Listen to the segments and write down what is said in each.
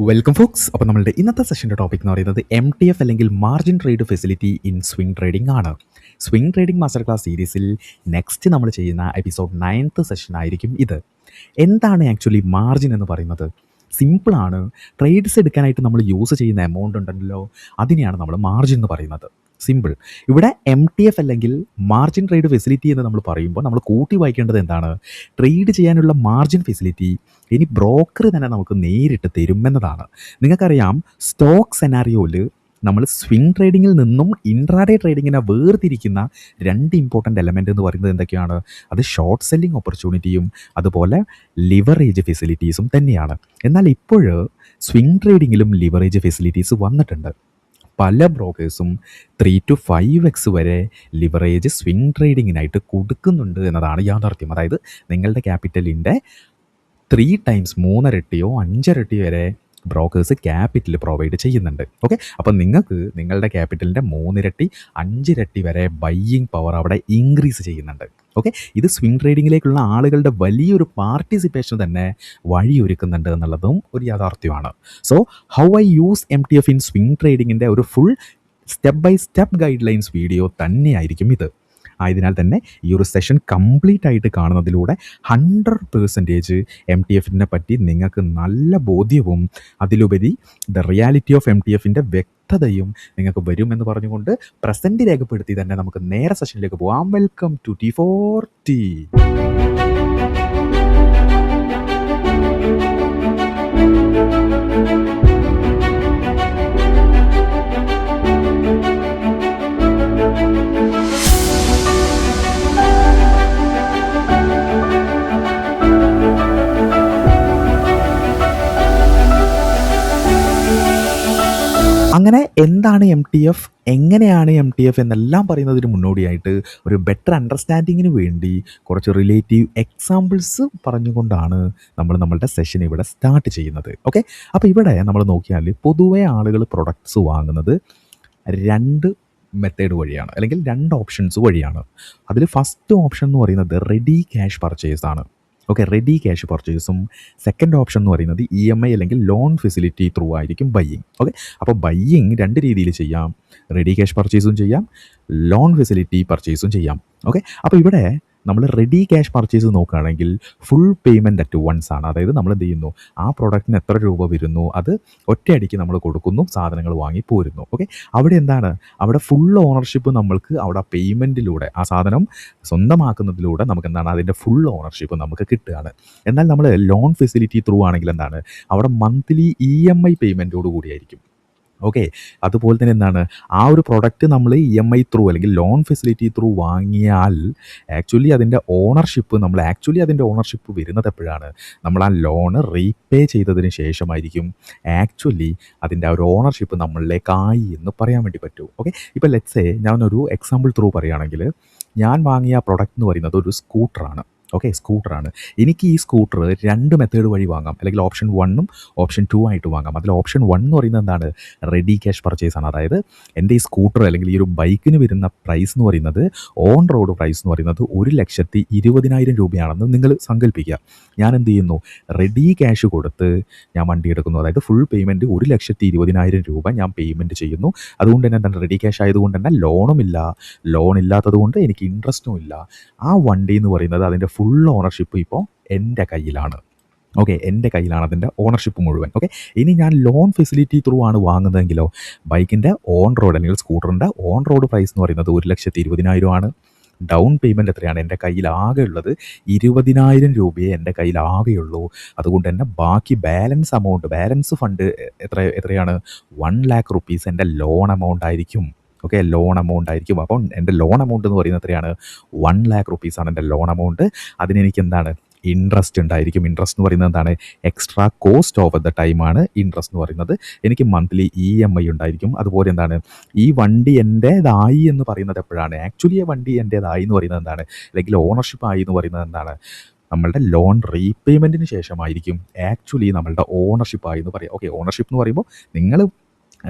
Welcome Fox. അപ്പോൾ നമ്മളുടെ ഇന്നത്തെ സെഷൻ്റെ ടോപ്പിക് എന്ന് പറയുന്നത് MTF അല്ലെങ്കിൽ margin trade facility in swing trading ആണ്. സ്വിംഗ് ട്രേഡിംഗ് മാസ്റ്റർ ക്ലാസ് സീരീസിൽ നെക്സ്റ്റ് നമ്മൾ ചെയ്യുന്ന എപ്പിസോഡ് 9th സെഷൻ ആയിരിക്കും ഇത്. എന്താണ് ആക്ച്വലി മാർജിൻ എന്ന് പറയുന്നത്? സിമ്പിളാണ്. ട്രേഡ്സ് എടുക്കാനായിട്ട് നമ്മൾ യൂസ് ചെയ്യുന്ന എമൗണ്ട് ഉണ്ടല്ലോ, അതിനെയാണ് നമ്മൾ മാർജിൻ എന്ന് പറയുന്നത്. സിമ്പിൾ. ഇവിടെ MTF അല്ലെങ്കിൽ മാർജിൻ ട്രേഡ് ഫെസിലിറ്റി എന്ന് നമ്മൾ പറയുമ്പോൾ നമ്മൾ കൂട്ടി വായിക്കേണ്ടത് എന്താണ്? ട്രേഡ് ചെയ്യാനുള്ള മാർജിൻ ഫെസിലിറ്റി ഇനി ബ്രോക്കർ തന്നെ നമുക്ക് നേരിട്ട് തരുമെന്നതാണ്. നിങ്ങൾക്കറിയാം, സ്റ്റോക്ക് സെനാറിയോയിൽ നമ്മൾ സ്വിംഗ് ട്രേഡിങ്ങിൽ നിന്നും ഇൻട്രാഡേ ട്രേഡിങ്ങിനെ വേർതിരിക്കുന്ന രണ്ട് ഇമ്പോർട്ടൻ്റ് എലമെൻ്റ് എന്ന് പറയുന്നത് എന്തൊക്കെയാണ്? അത് ഷോർട്ട് സെല്ലിംഗ് ഓപ്പർച്യൂണിറ്റിയും അതുപോലെ ലിവറേജ് ഫെസിലിറ്റീസും തന്നെയാണ്. എന്നാൽ ഇപ്പോൾ സ്വിംഗ് ട്രേഡിങ്ങിലും ലിവറേജ് ഫെസിലിറ്റീസ് വന്നിട്ടുണ്ട്. പല ബ്രോക്കേഴ്സും 3 to 5x വരെ ലിവറേജ് സ്വിംഗ് ട്രേഡിങ്ങിനായിട്ട് കൊടുക്കുന്നുണ്ട് എന്നതാണ് യാഥാർത്ഥ്യം. അതായത് നിങ്ങളുടെ ക്യാപിറ്റലിൻ്റെ 3 times 3 ഇരട്ടിയോ 5 ഇരട്ടി വരെ ബ്രോക്കേഴ്സ് ക്യാപിറ്റൽ പ്രൊവൈഡ് ചെയ്യുന്നുണ്ട്. ഓക്കെ, അപ്പം നിങ്ങൾക്ക് നിങ്ങളുടെ ക്യാപിറ്റലിൻ്റെ 3 ഇരട്ടി 5 ഇരട്ടി വരെ ബയ്യിങ് പവർ അവിടെ ഇൻക്രീസ് ചെയ്യുന്നുണ്ട്. ഓക്കെ, ഇത് സ്വിംഗ് ട്രേഡിങ്ങിലേക്കുള്ള ആളുകളുടെ വലിയൊരു പാർട്ടിസിപ്പേഷൻ തന്നെ വഴിയൊരുക്കുന്നുണ്ട് എന്നുള്ളതും ഒരു യാഥാർത്ഥ്യമാണ്. So how I use MTF in swing ട്രേഡിങ്ങിൻ്റെ ഒരു full step by step guidelines video തന്നെയായിരിക്കും ഇത്. ആയതിനാൽ തന്നെ ഈ ഒരു സെഷൻ കംപ്ലീറ്റ് ആയിട്ട് കാണുന്നതിലൂടെ 100% MTFനെ പറ്റി നിങ്ങൾക്ക് നല്ല ബോധ്യവും അതിലുപരി ദ റിയാലിറ്റി ഓഫ് MTFൻ്റെ വ്യക്തതയും നിങ്ങൾക്ക് വരുമെന്ന് പറഞ്ഞുകൊണ്ട് പ്രസൻറ്റ് രേഖപ്പെടുത്തി തന്നെ നമുക്ക് നേരെ സെഷനിലേക്ക് പോകാം. Welcome to T4T. അങ്ങനെ എന്താണ് MTF, എങ്ങനെയാണ് MTF എന്നെല്ലാം പറയുന്നതിന് മുന്നോടിയായിട്ട് ഒരു ബെറ്റർ അണ്ടർസ്റ്റാൻഡിങ്ങിന് വേണ്ടി കുറച്ച് റിലേറ്റീവ് എക്സാമ്പിൾസ് പറഞ്ഞുകൊണ്ടാണ് നമ്മളുടെ സെഷൻ ഇവിടെ സ്റ്റാർട്ട് ചെയ്യുന്നത്. ഓക്കെ, അപ്പോൾ ഇവിടെ നമ്മൾ നോക്കിയാൽ പൊതുവേ ആളുകൾ പ്രൊഡക്ട്സ് വാങ്ങുന്നത് 2 മെത്തേഡ് വഴിയാണ്, അല്ലെങ്കിൽ 2 ഓപ്ഷൻസ് വഴിയാണ്. അതിൽ ഫസ്റ്റ് ഓപ്ഷൻ എന്ന് പറയുന്നത് റെഡി ക്യാഷ് പർച്ചേസ് ആണ്. ഓക്കെ, റെഡി ക്യാഷ് പർച്ചേസും. സെക്കൻഡ് ഓപ്ഷൻ എന്ന് പറയുന്നത് EMI അല്ലെങ്കിൽ ലോൺ ഫെസിലിറ്റി ത്രൂ ആയിരിക്കും ബയ്യിങ്. ഓക്കെ, അപ്പോൾ ബയ്യിങ് 2 രീതിയിൽ ചെയ്യാം. റെഡി ക്യാഷ് പർച്ചേസും ചെയ്യാം, ലോൺ ഫെസിലിറ്റി പർച്ചേസും ചെയ്യാം. ഓക്കെ, അപ്പോൾ ഇവിടെ നമ്മൾ റെഡി ക്യാഷ് പർച്ചേസ് നോക്കുകയാണെങ്കിൽ ഫുൾ പേയ്മെൻറ്റ് അറ്റ് വൺസ് ആണ്. അതായത് നമ്മൾ എന്ത് ചെയ്യുന്നു, ആ പ്രോഡക്റ്റിന് എത്ര രൂപ വരുന്നു അത് ഒറ്റയടിക്ക് നമ്മൾ കൊടുക്കുന്നു, സാധനങ്ങൾ വാങ്ങി പോരുന്നു. ഓക്കെ, അവിടെ എന്താണ്, അവിടെ ഫുൾ ഓണർഷിപ്പ് നമ്മൾക്ക് അവിടെ പേയ്മെൻറ്റിലൂടെ ആ സാധനം സ്വന്തമാക്കുന്നതിലൂടെ നമുക്ക് എന്താണ്, അതിൻ്റെ ഫുൾ ഓണർഷിപ്പ് നമുക്ക് കിട്ടുകയാണ്. എന്നാൽ നമ്മൾ ലോൺ ഫെസിലിറ്റി ത്രൂ ആണെങ്കിൽ എന്താണ്, അവിടെ മന്ത്ലി EMI പേയ്മെൻറ്റോട് കൂടിയായിരിക്കും. ഓക്കെ, അതുപോലെ തന്നെ എന്താണ്, ആ ഒരു പ്രൊഡക്റ്റ് നമ്മൾ EMI ത്രൂ അല്ലെങ്കിൽ ലോൺ ഫെസിലിറ്റി ത്രൂ വാങ്ങിയാൽ ആക്ച്വലി അതിൻ്റെ ഓണർഷിപ്പ് വരുന്നത് എപ്പോഴാണ്, നമ്മൾ ആ ലോണ് റീപേ ചെയ്തതിന് ശേഷമായിരിക്കും ആക്ച്വലി അതിൻ്റെ ആ ഒരു ഓണർഷിപ്പ് നമ്മളിലേക്കായി എന്ന് പറയാൻ വേണ്ടി പറ്റൂ. ഓക്കെ, ഇപ്പോൾ ലെറ്റ്സ് സേ ഞാനൊരു എക്സാമ്പിൾ ത്രൂ പറയുകയാണെങ്കിൽ, ഞാൻ വാങ്ങിയ പ്രൊഡക്റ്റ് എന്ന് പറയുന്നത് ഒരു സ്കൂട്ടറാണ്. ഓക്കെ, സ്കൂട്ടറാണ്. എനിക്ക് ഈ സ്കൂട്ടർ 2 മെത്തേഡ് വഴി വാങ്ങാം, അല്ലെങ്കിൽ ഓപ്ഷൻ 1ഉം ഓപ്ഷൻ 2 ആയിട്ട് വാങ്ങാം. അതിൽ ഓപ്ഷൻ 1 എന്ന് പറയുന്നത് എന്താണ്, റെഡി ക്യാഷ് പർച്ചേസ് ആണ്. അതായത് എൻ്റെ ഈ സ്കൂട്ടർ അല്ലെങ്കിൽ ഈ ഒരു ബൈക്കിന് വരുന്ന പ്രൈസ് എന്ന് പറയുന്നത്, ഓൺ റോഡ് പ്രൈസ് എന്ന് പറയുന്നത് 1,20,000 രൂപയാണെന്ന് നിങ്ങൾ സങ്കല്പിക്കുക. ഞാൻ എന്ത് ചെയ്യുന്നു, റെഡി ക്യാഷ് കൊടുത്ത് ഞാൻ വണ്ടി എടുക്കുന്നു. അതായത് ഫുൾ പേയ്മെൻറ്റ് 1,20,000 രൂപ ഞാൻ പേയ്മെൻറ്റ് ചെയ്യുന്നു. അതുകൊണ്ട് തന്നെ എന്താണ്, റെഡി ക്യാഷ് ആയതുകൊണ്ട് തന്നെ ലോണുമില്ല, ലോൺ ഇല്ലാത്തത് കൊണ്ട് എനിക്ക് ഇൻട്രസ്റ്റും ഇല്ല. ആ വണ്ടി എന്ന് പറയുന്നത് അതിൻ്റെ ഫുൾ ഓണർഷിപ്പ് ഇപ്പോൾ എൻ്റെ കയ്യിലാണ്. ഓക്കെ, എൻ്റെ കയ്യിലാണ് അതിൻ്റെ ഓണർഷിപ്പ് മുഴുവൻ. ഓക്കെ, ഇനി ഞാൻ ലോൺ ഫെസിലിറ്റി ത്രൂ ആണ് വാങ്ങുന്നതെങ്കിലോ, ബൈക്കിൻ്റെ ഓൺ റോഡ് അല്ലെങ്കിൽ സ്കൂട്ടറിൻ്റെ ഓൺ റോഡ് പ്രൈസ് എന്ന് പറയുന്നത് 1,20,000 ആണ്. ഡൗൺ പേയ്മെൻറ്റ് എത്രയാണ്, എൻ്റെ കയ്യിൽ ആകെ ഉള്ളത് 20,000 രൂപയെ എൻ്റെ കയ്യിൽ ആകെയുള്ളൂ. അതുകൊണ്ട് തന്നെ ബാക്കി ബാലൻസ് ഫണ്ട് എത്രയാണ്, 1,00,000 റുപ്പീസ് എൻ്റെ ലോൺ എമൗണ്ട് ആയിരിക്കും. ഓക്കെ, ലോൺ എമൗണ്ട് ആയിരിക്കും. അപ്പം എൻ്റെ ലോൺ എമൗണ്ട് എന്ന് പറയുന്നത് എത്രയാണ്, 1,00,000 റുപ്പീസാണ് എൻ്റെ ലോൺ എമൗണ്ട്. അതിനെനിക്ക് എന്താണ്, ഇൻട്രസ്റ്റ് ഉണ്ടായിരിക്കും. ഇൻട്രസ്റ്റ് എന്ന് പറയുന്നത് എന്താണ്, എക്സ്ട്രാ കോസ്റ്റ് ഓഫ് ദ ടൈമാണ് ഇൻട്രസ്റ്റ് എന്ന് പറയുന്നത്. എനിക്ക് മന്ത്ലി EMI ഉണ്ടായിരിക്കും. അതുപോലെ എന്താണ്, ഈ വണ്ടി എൻ്റേതായി എന്ന് പറയുന്നത് എപ്പോഴാണ്, ആക്ച്വലി ആ വണ്ടി എൻ്റേതായി എന്ന് പറയുന്നത് എന്താണ്, അല്ലെങ്കിൽ ഓണർഷിപ്പ് ആയി എന്ന് പറയുന്നത് എന്താണ്, നമ്മളുടെ ലോൺ റീപേയ്മെൻറ്റിന് ശേഷമായിരിക്കും ആക്ച്വലി നമ്മളുടെ ഓണർഷിപ്പ് ആയി എന്ന് പറയാം. ഓക്കെ, ഓണർഷിപ്പ് എന്ന് പറയുമ്പോൾ നിങ്ങൾ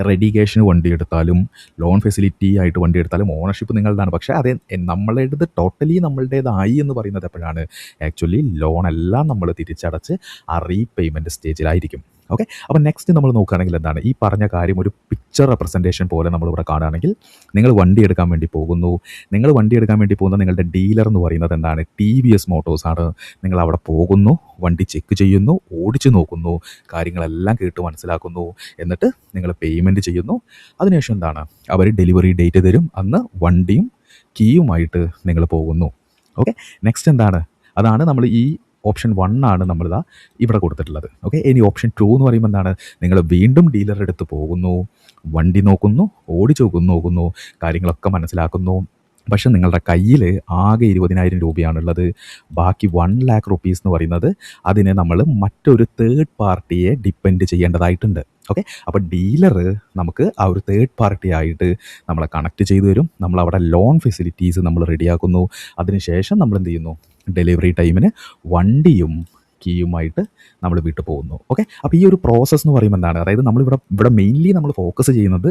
റെഡി ക്യാഷിന് വണ്ടി എടുത്താലും ലോൺ ഫെസിലിറ്റി ആയിട്ട് വണ്ടി എടുത്താലും ഓണർഷിപ്പ് നിങ്ങളുടെയാണ്. പക്ഷേ അത് നമ്മളുടേത് ടോട്ടലി നമ്മളുടേതായി എന്ന് പറയുന്നത് എപ്പോഴാണ്, ആക്ച്വലി ലോണെല്ലാം നമ്മൾ തിരിച്ചടച്ച് ആ റീപേയ്മെൻറ്റ് സ്റ്റേജിലായിരിക്കും. ഓക്കെ. അപ്പോൾ നെക്സ്റ്റ് നമ്മൾ നോക്കുകയാണെങ്കിൽ എന്താണ് ഈ പറഞ്ഞ കാര്യം ഒരു പിക്ചർ റെപ്രസെൻറ്റേഷൻ പോലെ നമ്മളിവിടെ കാണുകയാണെങ്കിൽ നിങ്ങൾ വണ്ടി എടുക്കാൻ വേണ്ടി പോകുന്നു. നിങ്ങൾ വണ്ടി എടുക്കാൻ വേണ്ടി പോകുന്ന നിങ്ങളുടെ ഡീലർ എന്ന് പറയുന്നത് എന്താണ്? ടി വി എസ് മോട്ടോഴ്സ് ആണ്. നിങ്ങൾ അവിടെ പോകുന്നു, വണ്ടി ചെക്ക് ചെയ്യുന്നു, ഓടിച്ചു നോക്കുന്നു, കാര്യങ്ങളെല്ലാം കേട്ട് മനസ്സിലാക്കുന്നു, എന്നിട്ട് നിങ്ങൾ പേയ്മെൻറ്റ് ചെയ്യുന്നു. അതിനുശേഷം എന്താണ് അവർ ഡെലിവറി ഡേറ്റ് തരും. അന്ന് വണ്ടിയും കീയുമായിട്ട് നിങ്ങൾ പോകുന്നു. ഓക്കെ. നെക്സ്റ്റ് എന്താണ്? അതാണ് നമ്മൾ ഈ ഓപ്ഷൻ 1 ആണ് നമ്മളിതാ ഇവിടെ കൊടുത്തിട്ടുള്ളത്. ഓക്കെ. ഇനി ഓപ്ഷൻ 2 എന്ന് പറയുമ്പോൾ എന്താണ്? നിങ്ങൾ വീണ്ടും ഡീലറുടെ അടുത്ത് പോകുന്നു, വണ്ടി നോക്കുന്നു, ഓടിച്ചു നോക്കുന്നു, കാര്യങ്ങളൊക്കെ മനസ്സിലാക്കുന്നു. പക്ഷെ നിങ്ങളുടെ കയ്യിൽ ആകെ 20,000 രൂപയാണുള്ളത്. ബാക്കി 1,00,000 റുപ്പീസ് എന്ന് പറയുന്നത് അതിനെ നമ്മൾ മറ്റൊരു തേർഡ് പാർട്ടിയെ ഡിപ്പെൻഡ് ചെയ്യേണ്ടതായിട്ടുണ്ട്. ഓക്കെ. അപ്പോൾ ഡീലർ നമുക്ക് ആ ഒരു തേർഡ് പാർട്ടി ആയിട്ട് നമ്മളെ കണക്ട് ചെയ്തു തരും. നമ്മളവിടെ ലോൺ ഫെസിലിറ്റീസ് നമ്മൾ റെഡിയാക്കുന്നു. അതിനുശേഷം നമ്മൾ എന്ത് ചെയ്യുന്നു? ഡെലിവറി ടൈമിന് വണ്ടിയും കീയുമായിട്ട് നമ്മൾ വീട്ടിൽ പോകുന്നു. ഓക്കെ. അപ്പോൾ ഈ ഒരു പ്രോസസ്സ് എന്ന് പറയുമ്പോൾ എന്താണ്? അതായത് ഇവിടെ മെയിൻലി നമ്മൾ ഫോക്കസ് ചെയ്യുന്നത്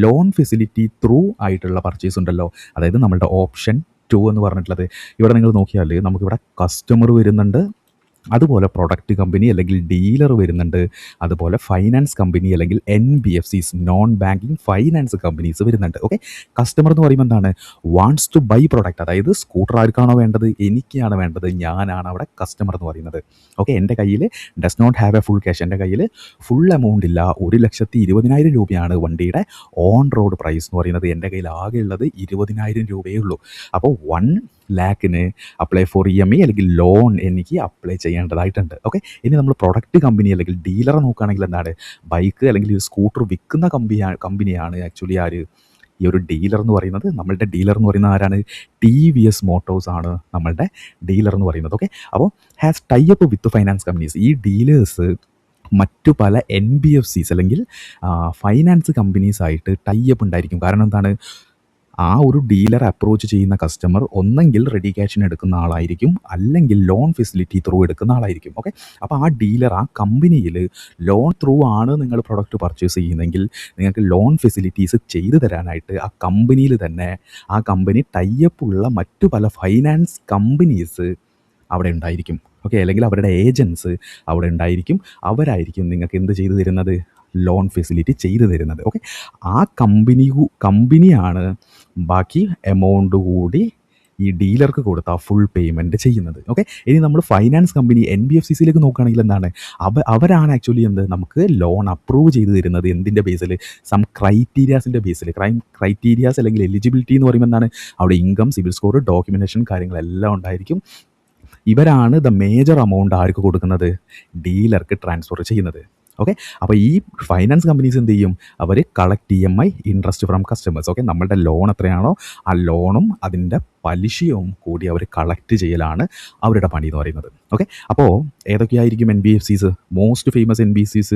ലോൺ ഫെസിലിറ്റി ത്രൂ ആയിട്ടുള്ള പർച്ചേസ് ഉണ്ടല്ലോ. അതായത് നമ്മളുടെ ഓപ്ഷൻ 2 എന്ന് പറഞ്ഞിട്ടുള്ളത് ഇവിടെ നിങ്ങൾ നോക്കിയാൽ നമുക്കിവിടെ കസ്റ്റമർ വരുന്നുണ്ട്, അതുപോലെ പ്രൊഡക്റ്റ് കമ്പനി അല്ലെങ്കിൽ ഡീലർ വരുന്നുണ്ട്, അതുപോലെ ഫൈനാൻസ് കമ്പനി അല്ലെങ്കിൽ NBFCs non banking finance companies വരുന്നുണ്ട്. ഓക്കെ. കസ്റ്റമർ എന്ന് പറയുമ്പോൾ എന്താണ്? Wants to buy product. അതായത് സ്കൂട്ടർ ആർക്കാണോ വേണ്ടത്? എനിക്കാണ് വേണ്ടത്, ഞാനാണ് അവിടെ കസ്റ്റമർ എന്ന് പറയുന്നത്. ഓക്കെ. എൻ്റെ കയ്യിൽ does not have a full cash. എൻ്റെ കയ്യിൽ ഫുൾ എമൗണ്ട് ഇല്ല. 1,20,000 രൂപയാണ് വണ്ടിയുടെ ഓൺ റോഡ് പ്രൈസ് എന്ന് പറയുന്നത്. എൻ്റെ കയ്യിൽ ആകെ ഉള്ളത് 20,000 രൂപയേ ഉള്ളൂ. അപ്പോൾ 1,00,000 അപ്ലൈ ഫോർ EMI അല്ലെങ്കിൽ ലോൺ എനിക്ക് അപ്ലൈ ചെയ്യേണ്ടതായിട്ടുണ്ട്. ഓക്കെ. ഇനി നമ്മൾ പ്രൊഡക്റ്റ് കമ്പനി അല്ലെങ്കിൽ ഡീലറെ നോക്കുകയാണെങ്കിൽ എന്താണ്? ബൈക്ക് അല്ലെങ്കിൽ ഈ സ്കൂട്ടർ വിൽക്കുന്ന കമ്പനിയാണ് ആക്ച്വലി ആര്? ഈ ഒരു ഡീലർ എന്ന് പറയുന്നത്. നമ്മളുടെ ഡീലർ എന്ന് പറയുന്നത് ആരാണ്? TVS മോട്ടോഴ്സ് ആണ് നമ്മളുടെ ഡീലർ എന്ന് പറയുന്നത്. ഓക്കെ. അപ്പോൾ has tie up with finance companies. ഈ ഡീലേഴ്സ് മറ്റു പല NBFCs അല്ലെങ്കിൽ ഫൈനാൻസ് കമ്പനീസായിട്ട് ടൈ അപ്പ് ഉണ്ടായിരിക്കും. കാരണം എന്താണ്? ആ ഒരു ഡീലർ അപ്രോച്ച് ചെയ്യുന്ന കസ്റ്റമർ ഒന്നെങ്കിൽ റെഡി ക്യാഷിന് എടുക്കുന്ന ആളായിരിക്കും, അല്ലെങ്കിൽ ലോൺ ഫെസിലിറ്റി ത്രൂ എടുക്കുന്ന ആളായിരിക്കും. ഓക്കെ. അപ്പോൾ ആ ഡീലർ ആ കമ്പനിയിൽ ലോൺ ത്രൂ ആണ് നിങ്ങൾ പ്രൊഡക്റ്റ് പർച്ചേസ് ചെയ്യുന്നതെങ്കിൽ നിങ്ങൾക്ക് ലോൺ ഫെസിലിറ്റീസ് ചെയ്തു തരാനായിട്ട് ആ കമ്പനിയിൽ തന്നെ ആ കമ്പനി ടൈപ്പ് ഉള്ള മറ്റു പല ഫൈനാൻസ് കമ്പനീസ് അവിടെ ഉണ്ടായിരിക്കും. ഓക്കെ. അല്ലെങ്കിൽ അവരുടെ ഏജൻസ് അവിടെ ഉണ്ടായിരിക്കും. അവരായിരിക്കും നിങ്ങൾക്ക് എന്ത് ചെയ്തു തരുന്നത്? ലോൺ ഫെസിലിറ്റി ചെയ്തു തരുന്നത്. ഓക്കെ. ആ കമ്പനിയാണ് ബാക്കി എമൗണ്ട് കൂടി ഈ ഡീലർക്ക് കൊടുത്ത ഫുൾ പേയ്മെൻറ്റ് ചെയ്യുന്നത്. ഓക്കെ. ഇനി നമ്മൾ ഫൈനാൻസ് കമ്പനി NBFCസിലേക്ക് നോക്കുകയാണെങ്കിൽ എന്താണ്? അവരാണ് ആക്ച്വലി നമുക്ക് ലോൺ അപ്രൂവ് ചെയ്ത് തരുന്നത്. എന്തിൻ്റെ ബേസിൽ? സം ക്രൈറ്റീരിയാസിൻ്റെ ബേസിൽ. ക്രൈറ്റീരിയാസ് അല്ലെങ്കിൽ എലിജിബിലിറ്റി എന്ന് പറയുമ്പോൾ എന്താണ്? അവിടെ ഇൻകം, സിവിൽ സ്കോർ, ഡോക്യുമെൻറ്റേഷൻ കാര്യങ്ങളെല്ലാം ഉണ്ടായിരിക്കും. ഇവരാണ് ദ മേജർ എമൗണ്ട് ആർക്ക് കൊടുക്കുന്നത്? ഡീലർക്ക് ട്രാൻസ്ഫർ ചെയ്യുന്നത്. ഓക്കെ. അപ്പോൾ ഈ ഫൈനാൻസ് കമ്പനീസ് എന്ത് ചെയ്യും? അവർ collect EMI interest from customers. Okay. നമ്മളുടെ ലോൺ എത്രയാണോ ആ ലോണും അതിൻ്റെ പലിശയും കൂടി അവർ കളക്ട് ചെയ്യലാണ് അവരുടെ പണി എന്ന് പറയുന്നത്. ഓക്കെ. അപ്പോൾ ഏതൊക്കെയായിരിക്കും NBFCs? Most famous NBFCs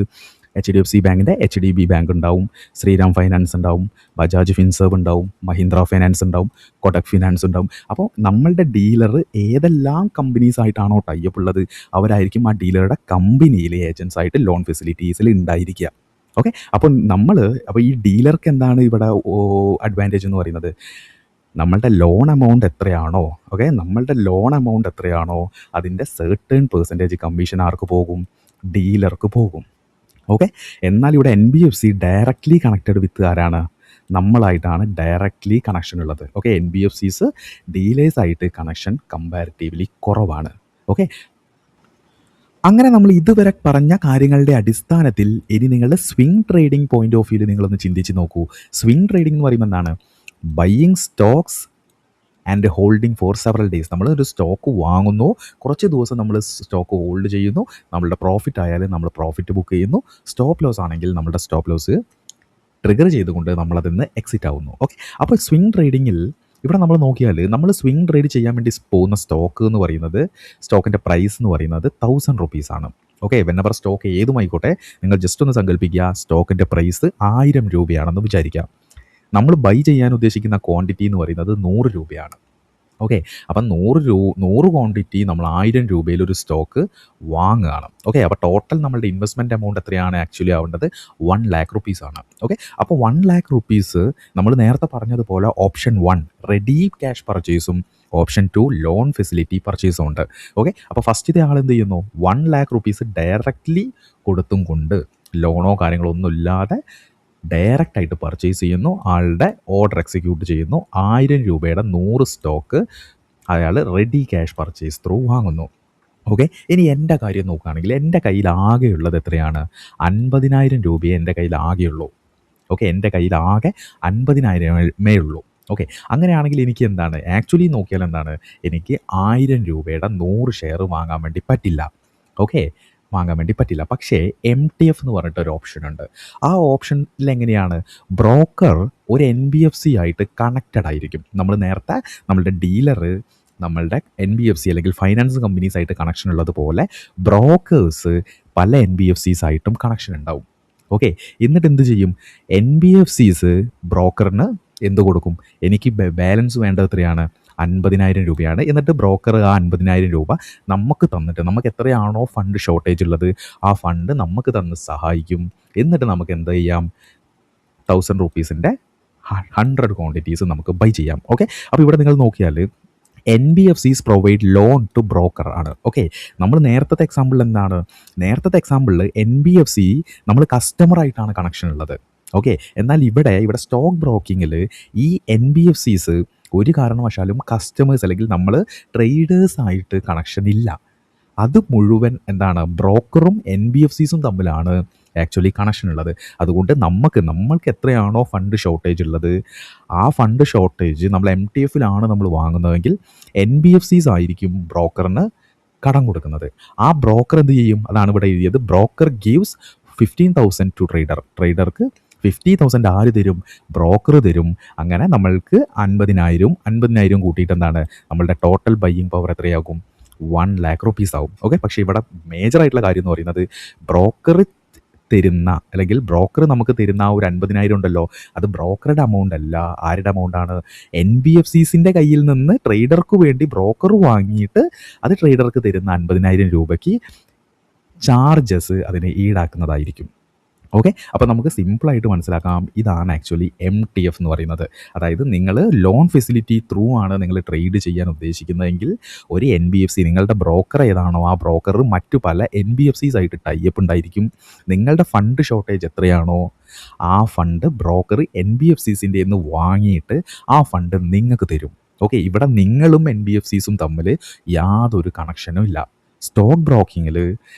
HDFC ബാങ്കിൻ്റെ HDB ബാങ്ക് ഉണ്ടാവും, ശ്രീറാം ഫൈനാൻസ് ഉണ്ടാവും, ബജാജ് ഫിൻസർവ് ഉണ്ടാവും, മഹീന്ദ്ര ഫൈനാൻസ് ഉണ്ടാവും, കൊടക് ഫിനാൻസ് ഉണ്ടാവും. അപ്പോൾ നമ്മളുടെ ഡീലർ ഏതെല്ലാം കമ്പനീസ് ആയിട്ടാണോ ടൈപ്പ് ഉള്ളത് അവരായിരിക്കും ആ ഡീലറുടെ കമ്പനിയിലെ ഏജൻസ് ആയിട്ട് ലോൺ ഫെസിലിറ്റീസിൽ ഉണ്ടായിരിക്കുക. ഓക്കെ. അപ്പോൾ ഈ ഡീലർക്ക് എന്താണ് ഇവിടെ അഡ്വാൻറ്റേജ് എന്ന് പറയുന്നത്? നമ്മളുടെ ലോൺ എമൗണ്ട് എത്രയാണോ അതിൻ്റെ സർട്ടേൺ പെർസെൻറ്റേജ് കമ്മീഷൻ ആർക്ക് പോകും? ഡീലർക്ക് പോകും. ഓക്കെ. എന്നാൽ ഇവിടെ NBFC ഡയറക്റ്റ്ലി കണക്റ്റഡ് വിത്ത് ആരാണ്? നമ്മളായിട്ടാണ് ഡയറക്റ്റ്ലി കണക്ഷൻ ഉള്ളത്. ഓക്കെ. NBFCs ഡീലേഴ്സായിട്ട് കണക്ഷൻ കമ്പാരിറ്റീവ്ലി കുറവാണ്. ഓക്കെ. അങ്ങനെ നമ്മൾ ഇതുവരെ പറഞ്ഞ കാര്യങ്ങളുടെ അടിസ്ഥാനത്തിൽ ഇനി നിങ്ങളുടെ സ്വിംഗ് ട്രേഡിംഗ് പോയിന്റ് ഓഫ് വ്യൂവിൽ നിങ്ങളൊന്ന് ചിന്തിച്ച് നോക്കൂ. സ്വിംഗ് ട്രേഡിംഗ് എന്ന് പറയുമ്പോൾ എന്താണ്? Buying Stokes and holding four several days. നമ്മളൊരു സ്റ്റോക്ക് വാങ്ങുന്നു, കുറച്ച് ദിവസം നമ്മൾ സ്റ്റോക്ക് ഹോൾഡ് ചെയ്യുന്നു, നമ്മളുടെ പ്രോഫിറ്റ് ആയാലും നമ്മൾ പ്രോഫിറ്റ് ബുക്ക് ചെയ്യുന്നു, സ്റ്റോപ്പ് ലോസ് ആണെങ്കിൽ നമ്മളുടെ സ്റ്റോപ്പ് ലോസ് ട്രിഗർ ചെയ്തുകൊണ്ട് നമ്മളതിൽ നിന്ന് എക്സിറ്റ് ആവുന്നു. ഓക്കെ. അപ്പോൾ സ്വിംഗ് ട്രേഡിങ്ങിൽ ഇവിടെ നമ്മൾ നോക്കിയാൽ നമ്മൾ സ്വിംഗ് ട്രേഡ് ചെയ്യാൻ വേണ്ടി പോകുന്ന സ്റ്റോക്ക് എന്ന് പറയുന്നത്, സ്റ്റോക്കിൻ്റെ പ്രൈസ് എന്ന് പറയുന്നത് 1,000 റുപ്പീസാണ്. ഓക്കെ. വെന്നെവർ സ്റ്റോക്ക് ഏതുമായിക്കോട്ടെ, നിങ്ങൾ ജസ്റ്റ് ഒന്ന് സങ്കല്പിക്കുക, സ്റ്റോക്കിൻ്റെ പ്രൈസ് 1000 രൂപയാണെന്ന് വിചാരിക്കാം. നമ്മൾ ബൈ ചെയ്യാൻ ഉദ്ദേശിക്കുന്ന ക്വാണ്ടിറ്റി എന്ന് പറയുന്നത് 100 രൂപയാണ്. ഓക്കെ. അപ്പം 100 ക്വാണ്ടിറ്റി നമ്മൾ 1000 രൂപയിൽ ഒരു സ്റ്റോക്ക് വാങ്ങുകയാണ്. ഓക്കെ. അപ്പോൾ ടോട്ടൽ നമ്മളുടെ ഇൻവെസ്റ്റ്മെൻറ്റ് എമൗണ്ട് എത്രയാണ് ആക്ച്വലി ആവേണ്ടത്? 1,00,000 റുപ്പീസ് ആണ്. ഓക്കെ. അപ്പോൾ 1,00,000 റുപ്പീസ് നമ്മൾ നേരത്തെ പറഞ്ഞതുപോലെ ഓപ്ഷൻ 1 റെഡി ക്യാഷ് പർച്ചേസും ഓപ്ഷൻ 2 ലോൺ ഫെസിലിറ്റി പർച്ചേസും ഉണ്ട്. ഓക്കെ. അപ്പോൾ ഫസ്റ്റത്തെ ആൾ എന്ത് ചെയ്യുന്നു? 1,00,000 റുപ്പീസ് ഡയറക്റ്റ്ലി കൊടുത്തും കൊണ്ട് ലോണോ കാര്യങ്ങളോ ഒന്നും ഇല്ലാതെ ഡയറക്റ്റായിട്ട് പർച്ചേസ് ചെയ്യുന്നു. ആളുടെ ഓർഡർ എക്സിക്യൂട്ട് ചെയ്യുന്നു. 1000 രൂപയുടെ 100 സ്റ്റോക്ക് അയാൾ റെഡി ക്യാഷ് പർച്ചേസ് ത്രൂ വാങ്ങുന്നു. ഓക്കെ. ഇനി എൻ്റെ കാര്യം നോക്കുകയാണെങ്കിൽ എൻ്റെ കയ്യിൽ ആകെയുള്ളത് എത്രയാണ്? 50,000 രൂപയെ എൻ്റെ കയ്യിൽ ആകെയുള്ളൂ. ഓക്കെ. എൻ്റെ കയ്യിൽ ആകെ 50,000 ഉള്ളൂ. ഓക്കെ. അങ്ങനെയാണെങ്കിൽ എനിക്ക് എന്താണ് ആക്ച്വലി നോക്കിയാൽ എന്താണ്, എനിക്ക് 1000 രൂപയുടെ 100 ഷെയർ വാങ്ങാൻ വേണ്ടി പറ്റില്ല. ഓക്കെ. വാങ്ങാൻ വേണ്ടി പറ്റില്ല. പക്ഷേ MTF എന്ന് പറഞ്ഞിട്ടൊരു ഓപ്ഷൻ ഉണ്ട്. ആ ഓപ്ഷനിൽ എങ്ങനെയാണ്, ബ്രോക്കർ ഒരു NBFC ആയിട്ട് കണക്റ്റഡ് ആയിരിക്കും. നമ്മൾ നേരത്തെ നമ്മളുടെ ഡീലർ നമ്മളുടെ NBFC അല്ലെങ്കിൽ ഫൈനാൻസ് കമ്പനീസ് ആയിട്ട് കണക്ഷൻ ഉള്ളതുപോലെ ബ്രോക്കേഴ്സ് പല NBFCs ആയിട്ടും കണക്ഷൻ ഉണ്ടാവും. ഓക്കെ. എന്നിട്ട് എന്ത് ചെയ്യും? NBFCs ബ്രോക്കറിന് എന്ത് കൊടുക്കും? എനിക്ക് ബാലൻസ് വേണ്ടത് എത്രയാണ്? 50,000 രൂപയാണ്. എന്നിട്ട് ബ്രോക്കർ ആ 50,000 രൂപ നമുക്ക് തന്നിട്ട്, നമുക്ക് എത്രയാണോ ഫണ്ട് ഷോർട്ടേജ് ഉള്ളത് ആ ഫണ്ട് നമുക്ക് തന്ന് സഹായിക്കും. എന്നിട്ട് നമുക്ക് എന്ത് ചെയ്യാം? 1,000 റുപ്പീസിൻ്റെ 100 ക്വാണ്ടിറ്റീസ് നമുക്ക് ബൈ ചെയ്യാം. ഓക്കെ. അപ്പോൾ ഇവിടെ നിങ്ങൾ നോക്കിയാൽ NBFCs provide loan to broker ആണ്. ഓക്കെ. നമ്മൾ നേരത്തെ എക്സാമ്പിൾ എന്താണ്? നേരത്തെ എക്സാമ്പിളിൽ NBFC നമ്മൾ കസ്റ്റമറായിട്ടാണ് കണക്ഷൻ ഉള്ളത്. ഓക്കെ. എന്നാൽ ഇവിടെ സ്റ്റോക്ക് ബ്രോക്കിങ്ങിൽ ഈ NBFCs ഒരു കാരണവശാലും കസ്റ്റമേഴ്സ് അല്ലെങ്കിൽ നമ്മൾ ട്രേഡേഴ്സായിട്ട് കണക്ഷൻ ഇല്ല. അത് മുഴുവൻ എന്താണ്, ബ്രോക്കറും NBFCസും തമ്മിലാണ് ആക്ച്വലി കണക്ഷൻ ഉള്ളത്. അതുകൊണ്ട് നമ്മൾക്ക് എത്രയാണോ ഫണ്ട് ഷോർട്ടേജ് ഉള്ളത് ആ ഫണ്ട് ഷോർട്ടേജ് നമ്മൾ MTFലാണ് നമ്മൾ വാങ്ങുന്നതെങ്കിൽ NBFCs ആയിരിക്കും ബ്രോക്കറിന് കടം കൊടുക്കുന്നത്. ആ ബ്രോക്കർ എന്ത് ചെയ്യും? അതാണ് ഇവിടെ എഴുതിയത്. ബ്രോക്കർ ഗീവ്സ് 15,000 ടു ട്രേഡർക്ക് 50,000 ആര് തരും? ബ്രോക്കർ തരും. അങ്ങനെ നമ്മൾക്ക് 50,000 കൂട്ടിയിട്ട് എന്താണ് നമ്മളുടെ ടോട്ടൽ ബൈയിങ് പവർ എത്രയാകും? 1,00,000 റുപ്പീസ് ആവും. ഓക്കെ. പക്ഷേ ഇവിടെ മേജറായിട്ടുള്ള കാര്യം എന്ന് പറയുന്നത് ബ്രോക്കർ തരുന്ന അല്ലെങ്കിൽ ബ്രോക്കർ നമുക്ക് തരുന്ന ആ ഒരു 50,000 ഉണ്ടല്ലോ, അത് ബ്രോക്കറുടെ എമൗണ്ട് അല്ല. ആരുടെ എമൗണ്ടാണ്? NBFCസിൻ്റെ കയ്യിൽ നിന്ന് ട്രേഡർക്ക് വേണ്ടി ബ്രോക്കർ വാങ്ങിയിട്ട് അത് ട്രേഡർക്ക് തരുന്ന 50,000 രൂപയ്ക്ക് ചാർജസ് അതിനെ ഈടാക്കുന്നതായിരിക്കും. ഓക്കെ. അപ്പോൾ നമുക്ക് സിമ്പിളായിട്ട് മനസ്സിലാക്കാം, ഇതാണ് ആക്ച്വലി MTF എന്ന് പറയുന്നത്. അതായത് നിങ്ങൾ ലോൺ ഫെസിലിറ്റി ത്രൂ ആണ് നിങ്ങൾ ട്രേഡ് ചെയ്യാൻ ഉദ്ദേശിക്കുന്നതെങ്കിൽ ഒരു NBFC, നിങ്ങളുടെ ബ്രോക്കർ ഏതാണോ ആ ബ്രോക്കർ മറ്റു പല NBFCs ആയിട്ട് ടൈപ്പ് ഉണ്ടായിരിക്കും. നിങ്ങളുടെ ഫണ്ട് ഷോർട്ടേജ് എത്രയാണോ ആ ഫണ്ട് ബ്രോക്കർ NBFCസിൻ്റെ നിന്ന് വാങ്ങിയിട്ട് ആ ഫണ്ട് നിങ്ങൾക്ക് തരും. ഓക്കെ. ഇവിടെ നിങ്ങളും NBFCസും തമ്മിൽ യാതൊരു കണക്ഷനും ഇല്ല. സ്റ്റോക്ക് ബ്രോക്കിങ്ങിൽ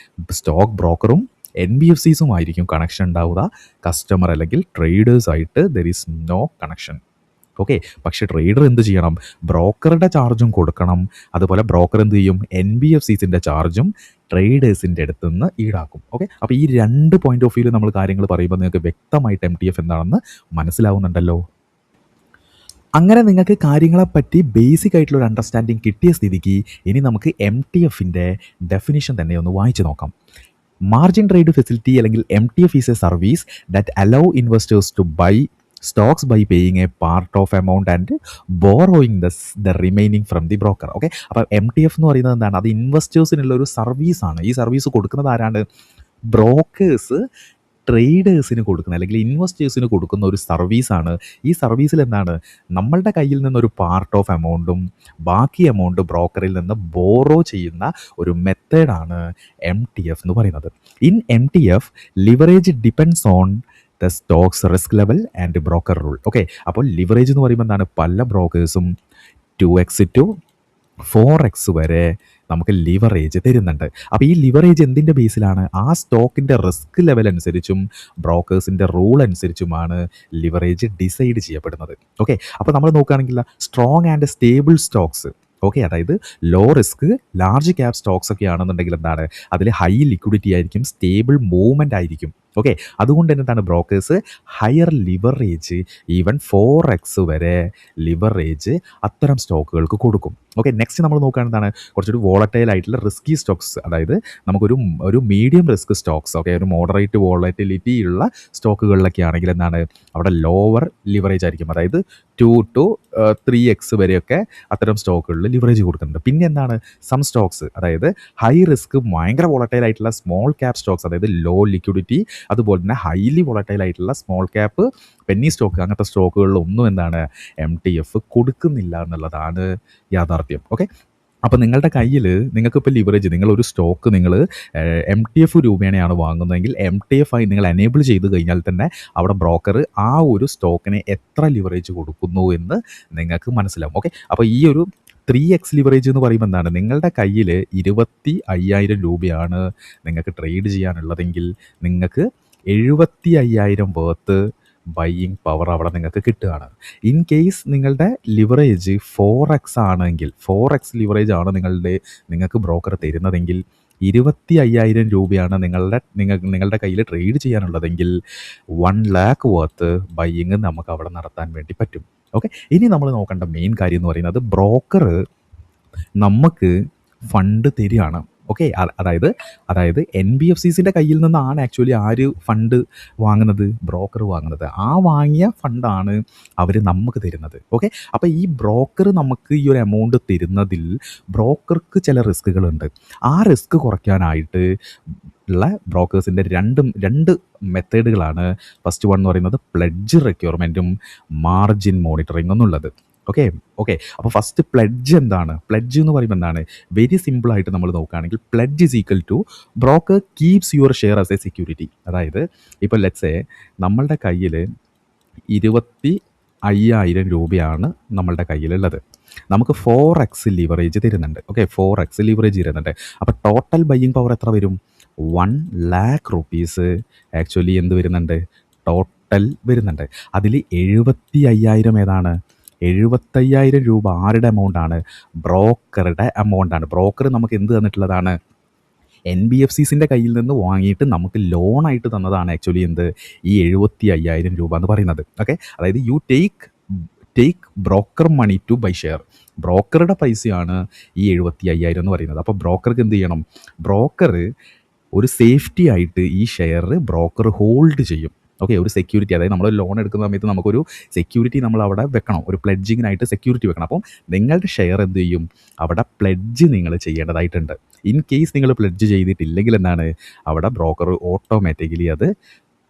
സ്റ്റോക്ക് ബ്രോക്കറും NBFCസും ആയിരിക്കും കണക്ഷൻ ഉണ്ടാവുക. കസ്റ്റമർ അല്ലെങ്കിൽ ട്രേഡേഴ്സായിട്ട് there is no connection. Okay. പക്ഷേ ട്രേഡർ എന്ത് ചെയ്യണം? ബ്രോക്കറുടെ ചാർജും കൊടുക്കണം. അതുപോലെ ബ്രോക്കർ എന്ത് ചെയ്യും? NBFCസിൻ്റെ ചാർജും ട്രേഡേഴ്സിൻ്റെ അടുത്ത് നിന്ന് ഈടാക്കും. ഓക്കെ. അപ്പോൾ ഈ 2 പോയിന്റ് ഓഫ് വ്യൂവിൽ നമ്മൾ കാര്യങ്ങൾ പറയുമ്പോൾ നിങ്ങൾക്ക് വ്യക്തമായിട്ട് MTF എന്താണെന്ന് മനസ്സിലാവുന്നുണ്ടല്ലോ. അങ്ങനെ നിങ്ങൾക്ക് കാര്യങ്ങളെപ്പറ്റി ബേസിക് ആയിട്ടുള്ളൊരു അണ്ടർസ്റ്റാൻഡിങ് കിട്ടിയ സ്ഥിതിക്ക് ഇനി നമുക്ക് MTFൻ്റെ ഡെഫിനിഷൻ തന്നെ ഒന്ന് വായിച്ചു നോക്കാം. മാർജിൻ ട്രേഡ് ഫെസിലിറ്റി അല്ലെങ്കിൽ MTF is a service that allow investors to buy stocks by paying a part of amount and borrowing the remaining from the broker. Okay. അപ്പോൾ MTF എന്ന് പറയുന്നത് എന്താണ്? അത് ഇൻവെസ്റ്റേഴ്സിനുള്ള ഒരു സർവീസാണ്. ഈ സർവീസ് കൊടുക്കുന്നത് ആരാണ്? ബ്രോക്കേഴ്സ് ട്രേഡേഴ്സിന് കൊടുക്കുന്ന അല്ലെങ്കിൽ ഇൻവെസ്റ്റേഴ്സിന് കൊടുക്കുന്ന ഒരു സർവീസാണ്. ഈ സർവീസിൽ എന്താണ്, നമ്മളുടെ കയ്യിൽ നിന്നൊരു പാർട്ട് ഓഫ് എമൗണ്ടും ബാക്കി എമൗണ്ട് ബ്രോക്കറിൽ നിന്ന് ബോറോ ചെയ്യുന്ന ഒരു മെത്തേഡാണ് MTF എന്ന് പറയുന്നത്. In MTF leverage depends on the stocks risk level and broker rule. Okay. അപ്പോൾ ലിവറേജ് എന്ന് പറയുമ്പോൾ എന്താണ്, പല ബ്രോക്കേഴ്സും 2x to 4x വരെ നമുക്ക് ലിവറേജ് തരുന്നുണ്ട്. അപ്പോൾ ഈ ലിവറേജ് എന്തിൻ്റെ ബേസിലാണ്? ആ സ്റ്റോക്കിൻ്റെ റിസ്ക് ലെവൽ അനുസരിച്ചും ബ്രോക്കേഴ്സിൻ്റെ റൂൾ അനുസരിച്ചുമാണ് ലിവറേജ് ഡിസൈഡ് ചെയ്യപ്പെടുന്നത്. ഓക്കെ. അപ്പോൾ നമ്മൾ നോക്കുകയാണെങ്കിൽ strong and stable stocks, okay, അതായത് low risk large cap stocks ഒക്കെ ആണെന്നുണ്ടെങ്കിൽ എന്താണ്, അതിൽ ഹൈ ലിക്വിഡിറ്റി ആയിരിക്കും, സ്റ്റേബിൾ മൂവ്മെൻ്റ് ആയിരിക്കും. ഓക്കെ. അതുകൊണ്ട് തന്നെ എന്താണ് brokers higher leverage even 4x വരെ ലിവറേജ് അത്തരം സ്റ്റോക്കുകൾക്ക് കൊടുക്കും. ഓക്കെ. നെക്സ്റ്റ് നമ്മൾ നോക്കുകയാണെങ്കിൽ എന്താണ് കുറച്ചൊരു വോളറ്റൈൽ ആയിട്ടുള്ള റിസ്കി സ്റ്റോക്സ്, അതായത് നമുക്കൊരു മീഡിയം റിസ്ക് സ്റ്റോക്സ്, ഓക്കെ, ഒരു മോഡറേറ്റ് വോളറ്റിലിറ്റി ഉള്ള സ്റ്റോക്കുകളിലൊക്കെ ആണെങ്കിൽ എന്താണ് അവിടെ ലോവർ ലിവറേജ് ആയിരിക്കും. അതായത് 2 to 3x വരെയൊക്കെ അത്തരം സ്റ്റോക്കുകളിൽ ലിവറേജ് കൊടുക്കുന്നുണ്ട്. പിന്നെ എന്താണ് സം സ്റ്റോക്സ്, അതായത് ഹൈ റിസ്ക് ഭയങ്കര വോളറ്റൈൽ ആയിട്ടുള്ള സ്മോൾ ക്യാപ് സ്റ്റോക്സ്, അതായത് ലോ ലിക്വിഡിറ്റി, അതുപോലെ തന്നെ ഹൈലി വോളറ്റൈൽ ആയിട്ടുള്ള സ്മോൾ ക്യാപ്പ് പെന്നി സ്റ്റോക്ക്, അങ്ങനത്തെ സ്റ്റോക്കുകളിലൊന്നും എന്താണ് MTF കൊടുക്കുന്നില്ല എന്നുള്ളതാണ് യാഥാർത്ഥ്യം. ഓക്കെ. അപ്പോൾ നിങ്ങളുടെ കയ്യിൽ നിങ്ങൾക്കിപ്പോൾ ലിവറേജ്, നിങ്ങളൊരു സ്റ്റോക്ക് നിങ്ങൾ MTF രൂപേണയാണ് വാങ്ങുന്നതെങ്കിൽ MTF ആയി നിങ്ങൾ എനേബിൾ ചെയ്ത് കഴിഞ്ഞാൽ തന്നെ അവിടെ ബ്രോക്കർ ആ ഒരു സ്റ്റോക്കിന് എത്ര ലിവറേജ് കൊടുക്കുന്നു എന്ന് നിങ്ങൾക്ക് മനസ്സിലാവും. ഓക്കെ. അപ്പോൾ ഈ ഒരു 3x ലിവറേജ് എന്ന് പറയുമ്പോൾ എന്താണ്, നിങ്ങളുടെ കയ്യിൽ 25,000 രൂപയാണ് നിങ്ങൾക്ക് ട്രേഡ് ചെയ്യാനുള്ളതെങ്കിൽ നിങ്ങൾക്ക് 75,000 വേർത്ത് ബൈയിങ് പവർ അവിടെ നിങ്ങൾക്ക് കിട്ടുകയാണ്. ഇൻ കേസ് നിങ്ങളുടെ ലിവറേജ് 4x ആണെങ്കിൽ, 4x ലിവറേജ് ആണ് നിങ്ങൾക്ക് ബ്രോക്കർ തരുന്നതെങ്കിൽ 25,000 രൂപയാണ് നിങ്ങളുടെ കയ്യിൽ ട്രേഡ് ചെയ്യാനുള്ളതെങ്കിൽ 1 lakh വർത്ത് ബൈയിങ് നമുക്ക് അവിടെ നടത്താൻ വേണ്ടി പറ്റും. ഓക്കെ. ഇനി നമ്മൾ നോക്കേണ്ട മെയിൻ കാര്യം എന്ന് പറയുന്നത് ബ്രോക്കർ നമുക്ക് ഫണ്ട് തരികയാണ്. ഓക്കെ. അതായത് NBFCസിൻ്റെ കയ്യിൽ നിന്നാണ് ആക്ച്വലി ആര് ഫണ്ട് വാങ്ങുന്നത്, ബ്രോക്കർ വാങ്ങുന്നത്. ആ വാങ്ങിയ ഫണ്ടാണ് അവർ നമുക്ക് തരുന്നത്. ഓക്കെ. അപ്പോൾ ഈ ബ്രോക്കർ നമുക്ക് ഈ ഒരു എമൗണ്ട് തരുന്നതിൽ ബ്രോക്കർക്ക് ചില റിസ്കുകളുണ്ട്. ആ റിസ്ക് കുറയ്ക്കാനായിട്ട് ഉള്ള ബ്രോക്കേഴ്സിൻ്റെ രണ്ട് മെത്തേഡുകളാണ്. ഫസ്റ്റ് വൺ എന്ന് പറയുന്നത് പ്ലെഡ്ജ് റിക്വയർമെൻറ്റും മാർജിൻ മോണിറ്ററിംഗ് എന്നുള്ളത്. ഓക്കെ. അപ്പോൾ ഫസ്റ്റ് പ്ലെഡ്ജ് എന്താണ്? പ്ലെഡ്ജ് എന്ന് പറയുമ്പോൾ എന്താണ്, വെരി സിമ്പിളായിട്ട് നമ്മൾ നോക്കുകയാണെങ്കിൽ pledge is equal to broker keeps your share as a security. അതായത് ഇപ്പോൾ ലെറ്റ്സ് സേ നമ്മളുടെ കയ്യിൽ 25,000 രൂപയാണ് നമ്മളുടെ കയ്യിലുള്ളത്. നമുക്ക് 4x ലിവറേജ് തരുന്നുണ്ട്. ഓക്കെ. 4x ലിവറേജ് തരുന്നുണ്ട്. അപ്പോൾ ടോട്ടൽ ബൈയിങ് പവർ എത്ര വരും? 1 lakh rupees ആക്ച്വലി എന്ത് വരുന്നുണ്ട്, ടോട്ടൽ വരുന്നുണ്ട്. അതിൽ 75,000 ഏതാണ്? 75,000 രൂപ ആരുടെ എമൗണ്ടാണ്? ബ്രോക്കറുടെ എമൗണ്ടാണ്. ബ്രോക്കർ നമുക്ക് എന്ത് തന്നിട്ടുള്ളതാണ്? NBFCസിൻ്റെ കയ്യിൽ നിന്ന് വാങ്ങിയിട്ട് നമുക്ക് ലോണായിട്ട് തന്നതാണ് ആക്ച്വലി എന്ത്, ഈ 75,000 രൂപ എന്ന് പറയുന്നത്. ഓക്കെ. അതായത് you take broker money to buy share. ബ്രോക്കറുടെ പൈസയാണ് ഈ 75,000 എന്ന് പറയുന്നത്. അപ്പോൾ ബ്രോക്കർക്ക് എന്ത് ചെയ്യണം? ബ്രോക്കർ ഒരു സേഫ്റ്റി ആയിട്ട് ഈ ഷെയർ ബ്രോക്കർ ഹോൾഡ് ചെയ്യും. ഓക്കെ. ഒരു സെക്യൂരിറ്റി, അതായത് നമ്മൾ ലോൺ എടുക്കുന്ന സമയത്ത് നമുക്കൊരു സെക്യൂരിറ്റി നമ്മൾ അവിടെ വെക്കണം, ഒരു പ്ലെഡ്ജിങ്ങിനായിട്ട് സെക്യൂരിറ്റി വെക്കണം. അപ്പം നിങ്ങളുടെ ഷെയർ എന്ത് ചെയ്യും? അവിടെ പ്ലെഡ്ജ് നിങ്ങൾ ചെയ്യേണ്ടതായിട്ടുണ്ട്. ഇൻ കേസ് നിങ്ങൾ പ്ലെഡ്ജ് ചെയ്തിട്ടില്ലെങ്കിൽ എന്താണ്, അവിടെ ബ്രോക്കർ ഓട്ടോമാറ്റിക്കലി അത്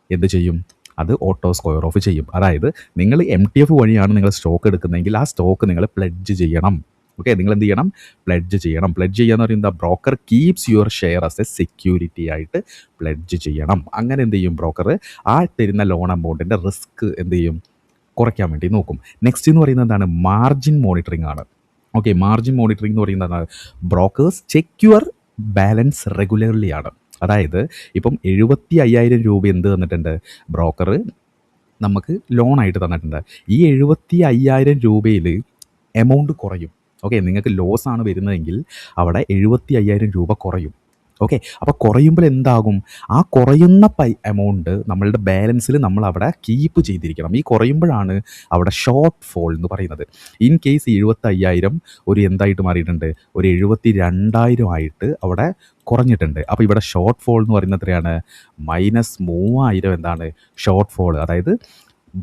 എന്ത് ചെയ്യും? അത് ഓട്ടോ സ്ക്വയർ ഓഫ് ചെയ്യും. അതായത് നിങ്ങൾ MTF വഴിയാണ് നിങ്ങൾ സ്റ്റോക്ക് എടുക്കുന്നതെങ്കിൽ ആ സ്റ്റോക്ക് നിങ്ങൾ പ്ലെഡ്ജ് ചെയ്യണം. ഓക്കെ. നിങ്ങൾ എന്ത് ചെയ്യണം? പ്ലെഡ്ജ് ചെയ്യണം. പ്ലെഡ്ജ് ചെയ്യുക എന്ന് പറയുന്നത് broker keeps your share as a security ആയിട്ട് പ്ലെഡ്ജ് ചെയ്യണം. അങ്ങനെ എന്ത് ചെയ്യും? ബ്രോക്കർ ആ തരുന്ന ലോൺ എമൗണ്ടിൻ്റെ റിസ്ക് എന്ത് ചെയ്യും? കുറയ്ക്കാൻ വേണ്ടി നോക്കും. നെക്സ്റ്റ് എന്ന് പറയുന്നത് എന്താണ്? മാർജിൻ മോണിറ്ററിംഗ് ആണ്. ഓക്കെ. മാർജിൻ മോണിറ്ററിംഗ് എന്ന് പറയുന്നത് brokers check your balance regularly ആണ്. അതായത് ഇപ്പം 75,000 രൂപ എന്ത് തന്നിട്ടുണ്ട്? ബ്രോക്കർ നമുക്ക് ലോണായിട്ട് തന്നിട്ടുണ്ട്. ഈ 75,000 രൂപയിൽ എമൗണ്ട് കുറയും. ഓക്കെ. നിങ്ങൾക്ക് ലോസ് ആണ് വരുന്നതെങ്കിൽ അവിടെ 75,000 രൂപ കുറയും. ഓക്കെ. അപ്പോൾ കുറയുമ്പോൾ എന്താകും? ആ കുറയുന്ന എമൗണ്ട് നമ്മളുടെ ബാലൻസിൽ നമ്മൾ അവിടെ കീപ്പ് ചെയ്തിരിക്കണം. ഈ കുറയുമ്പോഴാണ് അവിടെ ഷോർട്ട് ഫോൾ എന്ന് പറയുന്നത്. ഇൻ കേസ് 75,000 ഒരു എന്തായിട്ട് മാറിയിട്ടുണ്ട്? ഒരു 72,000 ആയിട്ട് അവിടെ കുറഞ്ഞിട്ടുണ്ട്. അപ്പോൾ ഇവിടെ ഷോർട്ട് ഫോൾ എന്ന് പറയുന്നത് എത്രയാണ്? -3,000 എന്താണ് ഷോർട്ട് ഫോൾ. അതായത്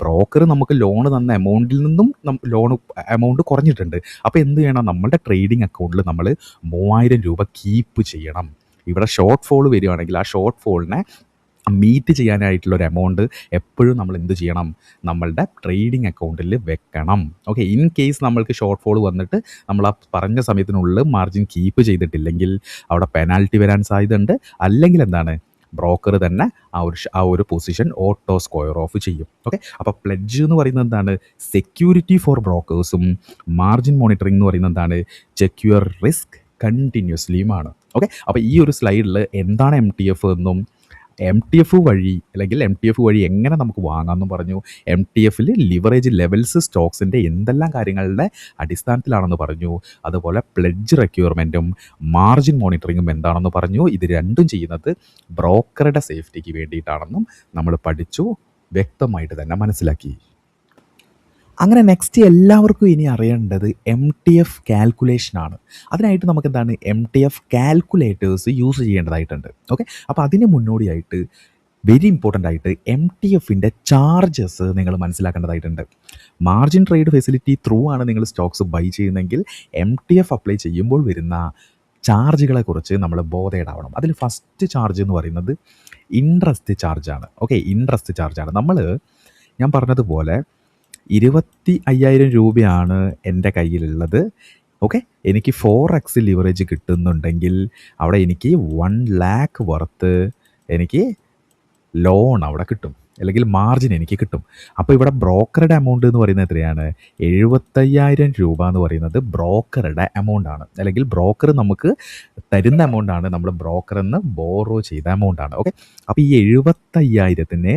ബ്രോക്കർ നമുക്ക് ലോൺ തന്ന എമൗണ്ടിൽ നിന്നും ലോൺ എമൗണ്ട് കുറഞ്ഞിട്ടുണ്ട്. അപ്പോൾ എന്ത് ചെയ്യണം? നമ്മളുടെ ട്രേഡിംഗ് അക്കൗണ്ടിൽ നമ്മൾ 3,000 രൂപ കീപ്പ് ചെയ്യണം. ഇവിടെ ഷോർട്ട് ഫോൾ വരികയാണെങ്കിൽ ആ ഷോർട്ട് ഫോളിനെ മീറ്റ് ചെയ്യാനായിട്ടുള്ള ഒരു എമൗണ്ട് എപ്പോഴും നമ്മൾ എന്ത് ചെയ്യണം? നമ്മളുടെ ട്രേഡിംഗ് അക്കൗണ്ടിൽ വെക്കണം. ഓക്കെ. ഇൻ കേസ് നമ്മൾക്ക് ഷോർട്ട് ഫോൾ വന്നിട്ട് നമ്മൾ ആ പറഞ്ഞ സമയത്തിനുള്ളിൽ മാർജിൻ കീപ്പ് ചെയ്തിട്ടില്ലെങ്കിൽ അവിടെ പെനാൽറ്റി വരാൻ സാധ്യതയുണ്ട്. അല്ലെങ്കിൽ എന്താണ്, ബ്രോക്കർ തന്നെ ആ ഒരു പൊസിഷൻ ഓട്ടോ സ്ക്വയർ ഓഫ് ചെയ്യും. ഓക്കെ. അപ്പോൾ പ്ലെഡ്ജ് എന്ന് പറയുന്നത് എന്താണ്? സെക്യൂരിറ്റി ഫോർ ബ്രോക്കേഴ്സും മാർജിൻ മോണിറ്ററിംഗ് എന്ന് പറയുന്നത് എന്താണ്? ചെക്ക് യുവർ റിസ്ക് കണ്ടിന്യൂസ്ലിയുമാണ്. ഓക്കെ. അപ്പോൾ ഈ ഒരു സ്ലൈഡിൽ എന്താണ് MTF എന്നും MTF വഴി അല്ലെങ്കിൽ MTF വഴി എങ്ങനെ നമുക്ക് വാങ്ങാമെന്നും പറഞ്ഞു. MTFൽ ലിവറേജ് ലെവൽസ് സ്റ്റോക്സിൻ്റെ എന്തെല്ലാം കാര്യങ്ങളുടെ അടിസ്ഥാനത്തിലാണെന്ന് പറഞ്ഞു. അതുപോലെ പ്ലെഡ്ജ് റിക്വയർമെൻറ്റും മാർജിൻ മോണിറ്ററിങ്ങും എന്താണെന്ന് പറഞ്ഞു. ഇത് രണ്ടും ചെയ്യുന്നത് ബ്രോക്കറുടെ സേഫ്റ്റിക്ക് വേണ്ടിയിട്ടാണെന്നും നമ്മൾ പഠിച്ചു, വ്യക്തമായിട്ട് തന്നെ മനസ്സിലാക്കി. അങ്ങനെ നെക്സ്റ്റ് എല്ലാവർക്കും ഇനി അറിയേണ്ടത് MTF കാൽക്കുലേഷനാണ്. അതിനായിട്ട് നമുക്കെന്താണ് MTF കാൽക്കുലേറ്റേഴ്സ് യൂസ് ചെയ്യേണ്ടതായിട്ടുണ്ട്. ഓക്കെ, അപ്പോൾ അതിന് മുന്നോടിയായിട്ട് വെരി ഇമ്പോർട്ടൻ്റ് ആയിട്ട് MTFൻ്റെ ചാർജസ് നിങ്ങൾ മനസ്സിലാക്കേണ്ടതായിട്ടുണ്ട്. മാർജിൻ ട്രേഡ് ഫെസിലിറ്റി ത്രൂ ആണ് നിങ്ങൾ സ്റ്റോക്സ് ബൈ ചെയ്യുന്നതെങ്കിൽ MTF അപ്ലൈ ചെയ്യുമ്പോൾ വരുന്ന ചാർജുകളെക്കുറിച്ച് നമ്മൾ ബോധേഡാവണം. അതിൽ ഫസ്റ്റ് ചാർജ് എന്ന് പറയുന്നത് ഇൻട്രസ്റ്റ് ചാർജാണ്. ഓക്കെ, ഇൻട്രസ്റ്റ് ചാർജാണ്. ഞാൻ പറഞ്ഞതുപോലെ 25,000 രൂപയാണ് എൻ്റെ കയ്യിലുള്ളത്. ഓക്കെ, എനിക്ക് 4x ലിവറേജ് കിട്ടുന്നുണ്ടെങ്കിൽ അവിടെ എനിക്ക് 1 lakh വർത്ത് എനിക്ക് ലോൺ അവിടെ കിട്ടും, അല്ലെങ്കിൽ മാർജിൻ എനിക്ക് കിട്ടും. അപ്പോൾ ഇവിടെ ബ്രോക്കറുടെ എമൗണ്ട് എന്ന് പറയുന്നത് എത്രയാണ്? 75,000 രൂപ എന്ന് പറയുന്നത് ബ്രോക്കറുടെ എമൗണ്ടാണ്, അല്ലെങ്കിൽ ബ്രോക്കർ നമുക്ക് തരുന്ന എമൗണ്ടാണ്, നമ്മൾ ബ്രോക്കറിൽ നിന്ന് ബോറോ ചെയ്ത എമൗണ്ടാണ്. ഓക്കെ, അപ്പോൾ ഈ 75,000ന്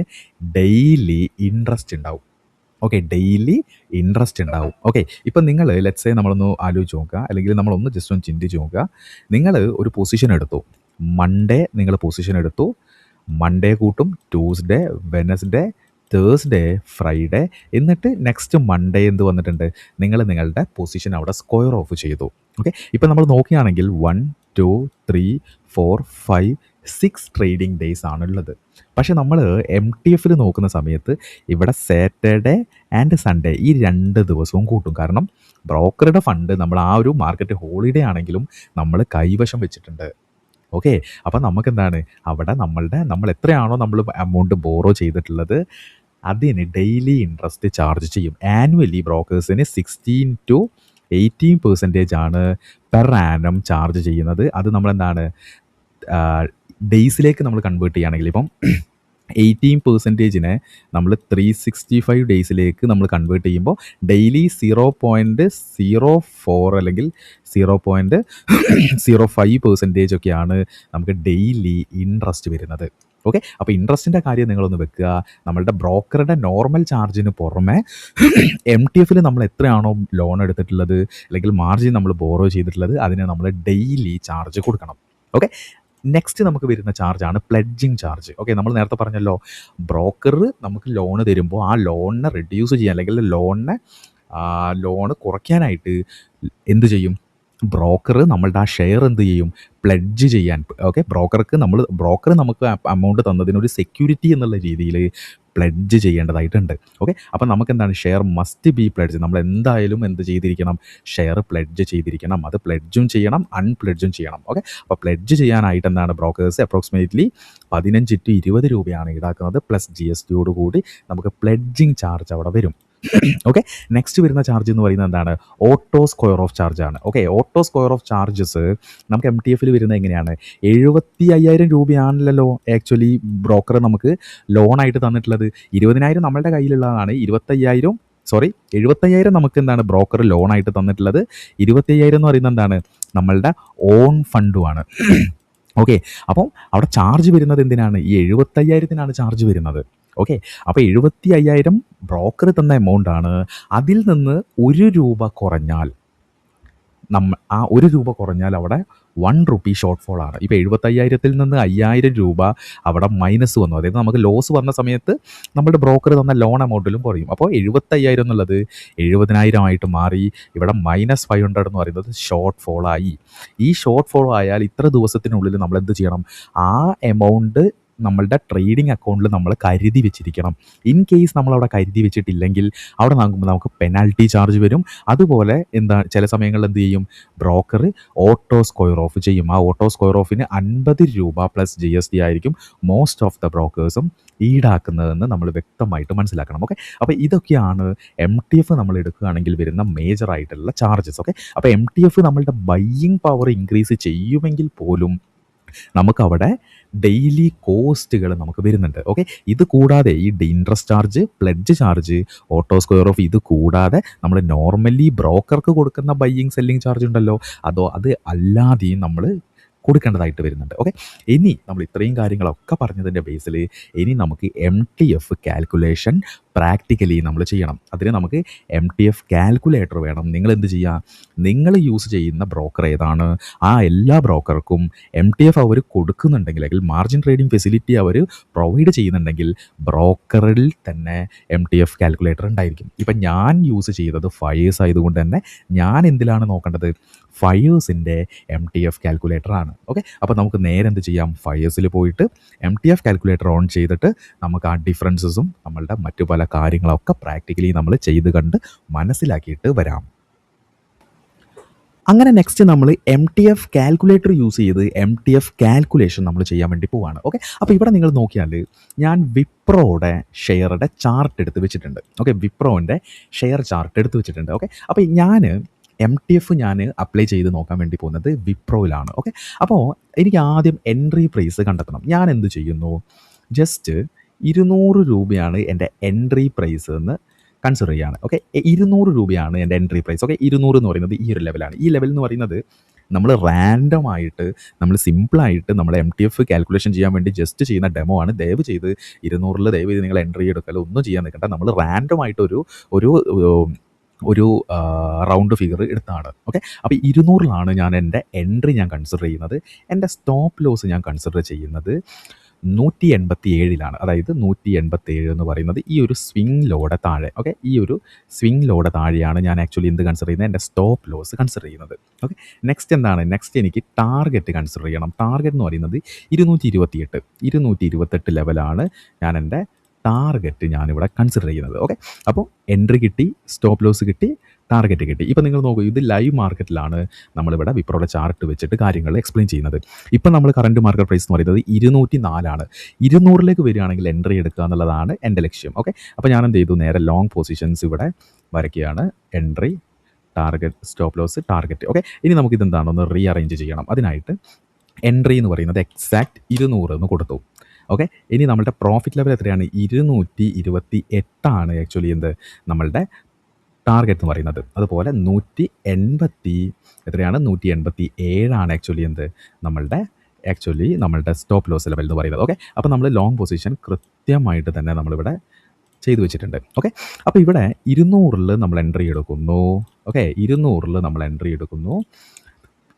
ഡെയിലി ഇൻട്രസ്റ്റ് ഉണ്ടാവും. ഓക്കെ, ഡെയിലി ഇൻട്രസ്റ്റ് ഉണ്ടാവും. ഓക്കെ, ഇപ്പം നിങ്ങൾ ലെറ്റ്സ് സേ നമ്മളൊന്ന് ആലോചിച്ച് നോക്കുക, അല്ലെങ്കിൽ നമ്മളൊന്ന് ജസ്റ്റ് ഒന്ന് ചിന്തിച്ച് നോക്കുക. നിങ്ങൾ ഒരു പൊസിഷൻ എടുത്തു, മൺഡേ നിങ്ങൾ പൊസിഷൻ എടുത്തു, മൺഡേ കൂട്ടും, ട്യൂസ്ഡേ, വെനസ്ഡേ, തേഴ്സ്ഡേ, ഫ്രൈഡേ, എന്നിട്ട് നെക്സ്റ്റ് മൺഡേ എന്ത് വന്നിട്ടുണ്ട്? നിങ്ങളുടെ പൊസിഷൻ അവിടെ സ്ക്വയർ ഓഫ് ചെയ്തു. ഓക്കെ, ഇപ്പം നമ്മൾ നോക്കുകയാണെങ്കിൽ 1, 2, 3, 4, 5, 6 ട്രേഡിംഗ് ഡേയ്സ് ആണുള്ളത്. പക്ഷേ നമ്മൾ MTFൽ നോക്കുന്ന സമയത്ത് ഇവിടെ സാറ്റർഡേ ആൻഡ് സൺഡേ ഈ 2 ദിവസവും കൂട്ടും. കാരണം ബ്രോക്കറുടെ ഫണ്ട് നമ്മൾ ആ ഒരു മാർക്കറ്റ് ഹോളിഡേ ആണെങ്കിലും നമ്മൾ കൈവശം വെച്ചിട്ടുണ്ട്. ഓക്കെ, അപ്പം നമുക്കെന്താണ് അവിടെ നമ്മൾ എത്രയാണോ നമ്മൾ എമൗണ്ട് ബോറോ ചെയ്തിട്ടുള്ളത് അതിന് ഡെയിലി ഇൻട്രസ്റ്റ് ചാർജ് ചെയ്യും. ആനുവലി ബ്രോക്കേഴ്സിന് 16 to 18% ആണ് പെർ ആനം ചാർജ് ചെയ്യുന്നത്. അത് നമ്മളെന്താണ് ഡേയ്സിലേക്ക് നമ്മൾ കൺവേർട്ട് ചെയ്യുകയാണെങ്കിൽ ഇപ്പം 18%നെ നമ്മൾ 365 ഡേയ്സിലേക്ക് നമ്മൾ കൺവേർട്ട് ചെയ്യുമ്പോൾ ഡെയിലി 0.04 അല്ലെങ്കിൽ 0.05% ഒക്കെയാണ് നമുക്ക് ഡെയിലി ഇൻട്രസ്റ്റ് വരുന്നത്. ഓക്കെ, അപ്പോൾ ഇൻട്രസ്റ്റിൻ്റെ കാര്യം നിങ്ങളൊന്ന് വെക്കുക. നമ്മളുടെ ബ്രോക്കറുടെ നോർമൽ ചാർജിന് പുറമെ MTFൽ നമ്മൾ എത്രയാണോ ലോൺ എടുത്തിട്ടുള്ളത് അല്ലെങ്കിൽ മാർജിൻ നമ്മൾ ബോറോ ചെയ്തിട്ടുള്ളത് അതിന് നമ്മൾ ഡെയിലി ചാർജ് കൊടുക്കണം. ഓക്കെ, നെക്സ്റ്റ് നമുക്ക് വരുന്ന ചാർജാണ് പ്ലെഡ്ജിങ് ചാർജ്. ഓക്കെ, നമ്മൾ നേരത്തെ പറഞ്ഞല്ലോ, ബ്രോക്കർ നമുക്ക് ലോണ് തരുമ്പോൾ ആ ലോണിനെ റെഡ്യൂസ് ചെയ്യാൻ അല്ലെങ്കിൽ ലോണ് കുറയ്ക്കാനായിട്ട് എന്ത് ചെയ്യും? ബ്രോക്കർ നമ്മളുടെ ആ ഷെയർ എന്ത് ചെയ്യും? പ്ലെഡ്ജ് ചെയ്യാൻ. ഓക്കെ, ബ്രോക്കർ നമുക്ക് എമൗണ്ട് തന്നതിനൊരു സെക്യൂരിറ്റി എന്നുള്ള രീതിയിൽ പ്ലെഡ്ജ് ചെയ്യേണ്ടതായിട്ടുണ്ട്. ഓക്കെ, അപ്പോൾ നമുക്കെന്താണ്? Share must be pledge. നമ്മൾ എന്തായാലും എന്ത് ചെയ്തിരിക്കണം? ഷെയർ പ്ലെഡ്ജ് ചെയ്തിരിക്കണം. അത് പ്ലെഡ്ജും ചെയ്യണം, അൺപ്ലെഡ്ജും ചെയ്യണം. ഓക്കെ, അപ്പോൾ പ്ലെഡ്ജ് ചെയ്യാനായിട്ട് എന്താണ് ബ്രോക്കേഴ്സ് അപ്രോക്സിമേറ്റ്ലി 15 to 20 രൂപയാണ് ഈടാക്കുന്നത്. പ്ലസ് GSTയോട് കൂടി നമുക്ക് പ്ലെഡ്ജിങ് ചാർജ് അവിടെ വരും. ഓക്കെ, നെക്സ്റ്റ് വരുന്ന ചാർജ് എന്ന് പറയുന്നത് എന്താണ്? ഓട്ടോ സ്ക്വയർ ഓഫ് ചാർജാണ്. Okay, auto square off charges നമുക്ക് MTFൽ വരുന്നത് എങ്ങനെയാണ്? 75,000 രൂപയാണല്ലോ ആക്ച്വലി ബ്രോക്കർ നമുക്ക് ലോണായിട്ട് തന്നിട്ടുള്ളത്. 20,000 നമ്മളുടെ കയ്യിലുള്ളതാണ്. 75,000 നമുക്ക് എന്താണ് ബ്രോക്കർ ലോണായിട്ട് തന്നിട്ടുള്ളത്. 25,000 എന്ന് പറയുന്നത് എന്താണ്? നമ്മളുടെ ഓൺ ഫണ്ടുമാണ്. ഓക്കെ, അപ്പം അവിടെ ചാർജ് വരുന്നത് എന്തിനാണ്? ഈ 75,000-ത്തിനാണ് ചാർജ് വരുന്നത്. ഓക്കെ, അപ്പോൾ 75,000 ബ്രോക്കർ തന്ന എമൗണ്ടാണ്. അതിൽ നിന്ന് 1 രൂപ കുറഞ്ഞാൽ ആ 1 രൂപ കുറഞ്ഞാൽ അവിടെ 1 rupee ഷോർട്ട് ഫോൾ ആണ്. ഇപ്പോൾ 75,000-ത്തിൽ നിന്ന് 5,000 രൂപ അവിടെ മൈനസ് വന്നു. അതായത് നമുക്ക് ലോസ് വന്ന സമയത്ത് നമ്മുടെ ബ്രോക്കർ തന്ന ലോൺ എമൗണ്ടിലും കുറയും. അപ്പോൾ 75,000 എന്നുള്ളത് 70,000 ആയിട്ട് മാറി. ഇവിടെ -500 എന്ന് പറയുന്നത് ഷോർട്ട് ഫോൾ ആയി. ഈ ഷോർട്ട് ഫോൾ ആയാൽ ഇത്ര ദിവസത്തിനുള്ളിൽ നമ്മൾ എന്ത് ചെയ്യണം? ആ എമൗണ്ട് നമ്മളുടെ ട്രേഡിംഗ് അക്കൗണ്ടിൽ നമ്മൾ കരുതി വെച്ചിരിക്കണം. ഇൻ കേസ് നമ്മളവിടെ കരുതി വെച്ചിട്ടില്ലെങ്കിൽ അവിടെ നമുക്ക് പെനാൽറ്റി ചാർജ് വരും. അതുപോലെ ചില സമയങ്ങളിൽ എന്ത് ചെയ്യും? ബ്രോക്കർ ഓട്ടോ സ്ക്വയർ ഓഫ് ചെയ്യും. ആ ഓട്ടോ സ്ക്വയർ ഓഫിന് 50 രൂപ പ്ലസ് GST ആയിരിക്കും മോസ്റ്റ് ഓഫ് ദ ബ്രോക്കേഴ്സും ഈടാക്കുന്നതെന്ന് നമ്മൾ വ്യക്തമായിട്ട് മനസ്സിലാക്കണം. ഓക്കെ, അപ്പോൾ ഇതൊക്കെയാണ് MTF നമ്മൾ എടുക്കുകയാണെങ്കിൽ വരുന്ന മേജർ ആയിട്ടുള്ള ചാർജസ്. ഓക്കെ, അപ്പോൾ MTF നമ്മളുടെ ബൈയിങ് പവർ ഇൻക്രീസ് ചെയ്യുമെങ്കിൽ പോലും നമുക്കവിടെ ഡെയിലി കോസ്റ്റുകൾ നമുക്ക് വരുന്നുണ്ട്. ഓക്കെ, ഇത് കൂടാതെ ഈ interest charge, pledge charge, auto square of, ഇത് കൂടാതെ നമ്മൾ നോർമലി ബ്രോക്കർക്ക് കൊടുക്കുന്ന ബൈയിങ് സെല്ലിങ് ചാർജ് ഉണ്ടല്ലോ, അത് അല്ലാതെയും നമ്മൾ കൊടുക്കേണ്ടതായിട്ട് വരുന്നുണ്ട്. ഓക്കെ. ഇനി നമ്മൾ ഇത്രയും കാര്യങ്ങളൊക്കെ പറഞ്ഞതിൻ്റെ ബേസിൽ ഇനി നമുക്ക് MTF കാൽക്കുലേഷൻ പ്രാക്ടിക്കലി നമ്മൾ ചെയ്യണം. അതിന് നമുക്ക് MTF കാൽക്കുലേറ്റർ വേണം. നിങ്ങളെന്ത് ചെയ്യുക, നിങ്ങൾ യൂസ് ചെയ്യുന്ന ബ്രോക്കർ ഏതാണ്, ആ എല്ലാ ബ്രോക്കർക്കും MTF അവർ കൊടുക്കുന്നുണ്ടെങ്കിൽ, അല്ലെങ്കിൽ മാർജിൻ ട്രേഡിംഗ് ഫെസിലിറ്റി അവർ പ്രൊവൈഡ് ചെയ്യുന്നുണ്ടെങ്കിൽ ബ്രോക്കറിൽ തന്നെ MTF കാൽക്കുലേറ്റർ ഉണ്ടായിരിക്കും. ഇപ്പം ഞാൻ യൂസ് ചെയ്തത് ഫയേഴ്സ് ആയതുകൊണ്ട് തന്നെ ഞാൻ എന്തിലാണ് നോക്കേണ്ടത്, ഫയേഴ്സിൻ്റെ MTF കാൽക്കുലേറ്റർ ആണ്. ഓക്കെ. അപ്പോൾ നമുക്ക് നേരെ എന്ത് ചെയ്യാം, ഫയേഴ്സിൽ പോയിട്ട് MTF കാൽക്കുലേറ്റർ ഓൺ ചെയ്തിട്ട് നമുക്ക് ആ ഡിഫറൻസസും നമ്മളുടെ മറ്റു പല കാര്യങ്ങളൊക്കെ പ്രാക്ടിക്കലി നമ്മൾ ചെയ്ത് കണ്ട് മനസ്സിലാക്കിയിട്ട് വരാം. അങ്ങനെ നെക്സ്റ്റ് നമ്മൾ MTF കാൽക്കുലേറ്റർ യൂസ് ചെയ്ത് MTF കാൽക്കുലേഷൻ നമ്മൾ ചെയ്യാൻ വേണ്ടി പോവാണ്. ഓക്കെ. അപ്പോൾ ഇവിടെ നിങ്ങൾ നോക്കിയാൽ ഞാൻ വിപ്രോയുടെ ഷെയറുടെ ചാർട്ട് എടുത്ത് വെച്ചിട്ടുണ്ട്. ഓക്കെ. വിപ്രോൻ്റെ ഷെയർ ചാർട്ട് എടുത്ത് വെച്ചിട്ടുണ്ട്. ഓക്കെ. അപ്പോൾ ഞാൻ MTF ഞാൻ അപ്ലൈ ചെയ്ത് നോക്കാൻ വേണ്ടി പോകുന്നത് വിപ്രോയിലാണ്. ഓക്കെ. അപ്പോൾ എനിക്ക് ആദ്യം എൻട്രി പ്രൈസ് കണ്ടെത്തണം. ഞാൻ എന്ത് ചെയ്യുന്നു, ജസ്റ്റ് 200 രൂപയാണ് എൻ്റെ എൻട്രി പ്രൈസ് എന്ന് കൺസിഡർ ചെയ്യുകയാണ്. ഓക്കെ. 200 രൂപയാണ് എൻ്റെ എൻട്രി പ്രൈസ്. ഓക്കെ. 200 എന്ന് പറയുന്നത് ഈ ഒരു ലെവലാണ്. ഈ ലെവൽ എന്ന് പറയുന്നത് നമ്മൾ റാൻഡമായിട്ട് നമ്മൾ സിമ്പിളായിട്ട് നമ്മൾ MTF കാൽക്കുലേഷൻ ചെയ്യാൻ വേണ്ടി ജസ്റ്റ് ചെയ്യുന്ന ഡെമോ ആണ്. ദയവ് ചെയ്ത് 200 ദയവ് ചെയ്ത് നിങ്ങൾ എൻട്രി എടുക്കലോ ഒന്നും ചെയ്യാൻ നിൽക്കണ്ട. നമ്മൾ റാൻഡമായിട്ട് ഒരു റൗണ്ട് ഫിഗർ എടുത്താണ്. ഓക്കെ. അപ്പോൾ 200ലാണ് ഞാൻ എൻ്റെ എൻട്രി ഞാൻ കൺസിഡർ ചെയ്യുന്നത്. എൻ്റെ സ്റ്റോപ്പ് ലോസ് ഞാൻ കൺസിഡർ ചെയ്യുന്നത് 187ലാണ്. അതായത് 187 എന്ന് പറയുന്നത് ഈ ഒരു സ്വിംഗ് ലോയുടെ താഴെ. ഓക്കെ. ഈ ഒരു സ്വിംഗ് ലോയുടെ താഴെയാണ് ഞാൻ ആക്ച്വലി എന്ത് കൺസിഡർ ചെയ്യുന്നത്, എൻ്റെ സ്റ്റോപ്പ് ലോസ് കൺസിഡർ ചെയ്യുന്നത്. ഓക്കെ. നെക്സ്റ്റ് എന്താണ്, നെക്സ്റ്റ് എനിക്ക് ടാർഗറ്റ് കൺസിഡർ ചെയ്യണം. ടാർഗറ്റ് എന്ന് പറയുന്നത് 228 ലെവലാണ് ഞാൻ എൻ്റെ ടാർഗറ്റ് ഞാനിവിടെ കൺസിഡർ ചെയ്യുന്നത്. ഓക്കെ. അപ്പോൾ എൻട്രി കിട്ടി, സ്റ്റോപ്പ് ലോസ് കിട്ടി, ടാർഗറ്റ് കിട്ടി. ഇപ്പം നിങ്ങൾ നോക്കൂ, ഇത് ലൈവ് മാർക്കറ്റിലാണ് നമ്മളിവിടെ വിപ്രോയുടെ ചാർട്ട് വെച്ചിട്ട് കാര്യങ്ങൾ എക്സ്പ്ലെയിൻ ചെയ്യുന്നത്. ഇപ്പം നമ്മൾ കറണ്ട് മാർക്കറ്റ് പ്രൈസ് എന്ന് പറയുന്നത് 204ആണ്. 200ലേക്ക് വരികയാണെങ്കിൽ എൻട്രി എടുക്കുക എന്നുള്ളതാണ് എൻ്റെ ലക്ഷ്യം. ഓക്കെ. അപ്പോൾ ഞാൻ എന്ത് ചെയ്തു, നേരെ ലോങ് പൊസിഷൻസ് ഇവിടെ വരയ്ക്കുകയാണ്. Entry, target, stop loss, target. Okay. ഇനി നമുക്കിതെന്താണ് ഒന്ന് റീഅറേഞ്ച് ചെയ്യണം. അതിനായിട്ട് എൻട്രി എന്ന് പറയുന്നത് എക്സാക്റ്റ് 200 എന്ന് കൊടുത്തു. ഓക്കെ. ഇനി നമ്മളുടെ പ്രോഫിറ്റ് ലെവൽ എത്രയാണ്, 228 ആക്ച്വലി എന്ത് നമ്മളുടെ ടാർഗറ്റ് എന്ന് പറയുന്നത്. അതുപോലെ 187 ആക്ച്വലി എന്ത് നമ്മളുടെ സ്റ്റോപ്പ് ലോസ് ലെവൽ എന്ന് പറയുന്നത്. ഓക്കെ. അപ്പോൾ നമ്മൾ ലോങ് പൊസിഷൻ കൃത്യമായിട്ട് തന്നെ നമ്മളിവിടെ ചെയ്തു വെച്ചിട്ടുണ്ട്. ഓക്കെ. അപ്പോൾ ഇവിടെ 200ൽ നമ്മൾ എൻട്രി എടുക്കുന്നു. ഓക്കെ. 200ൽ നമ്മൾ എൻട്രി എടുക്കുന്നു.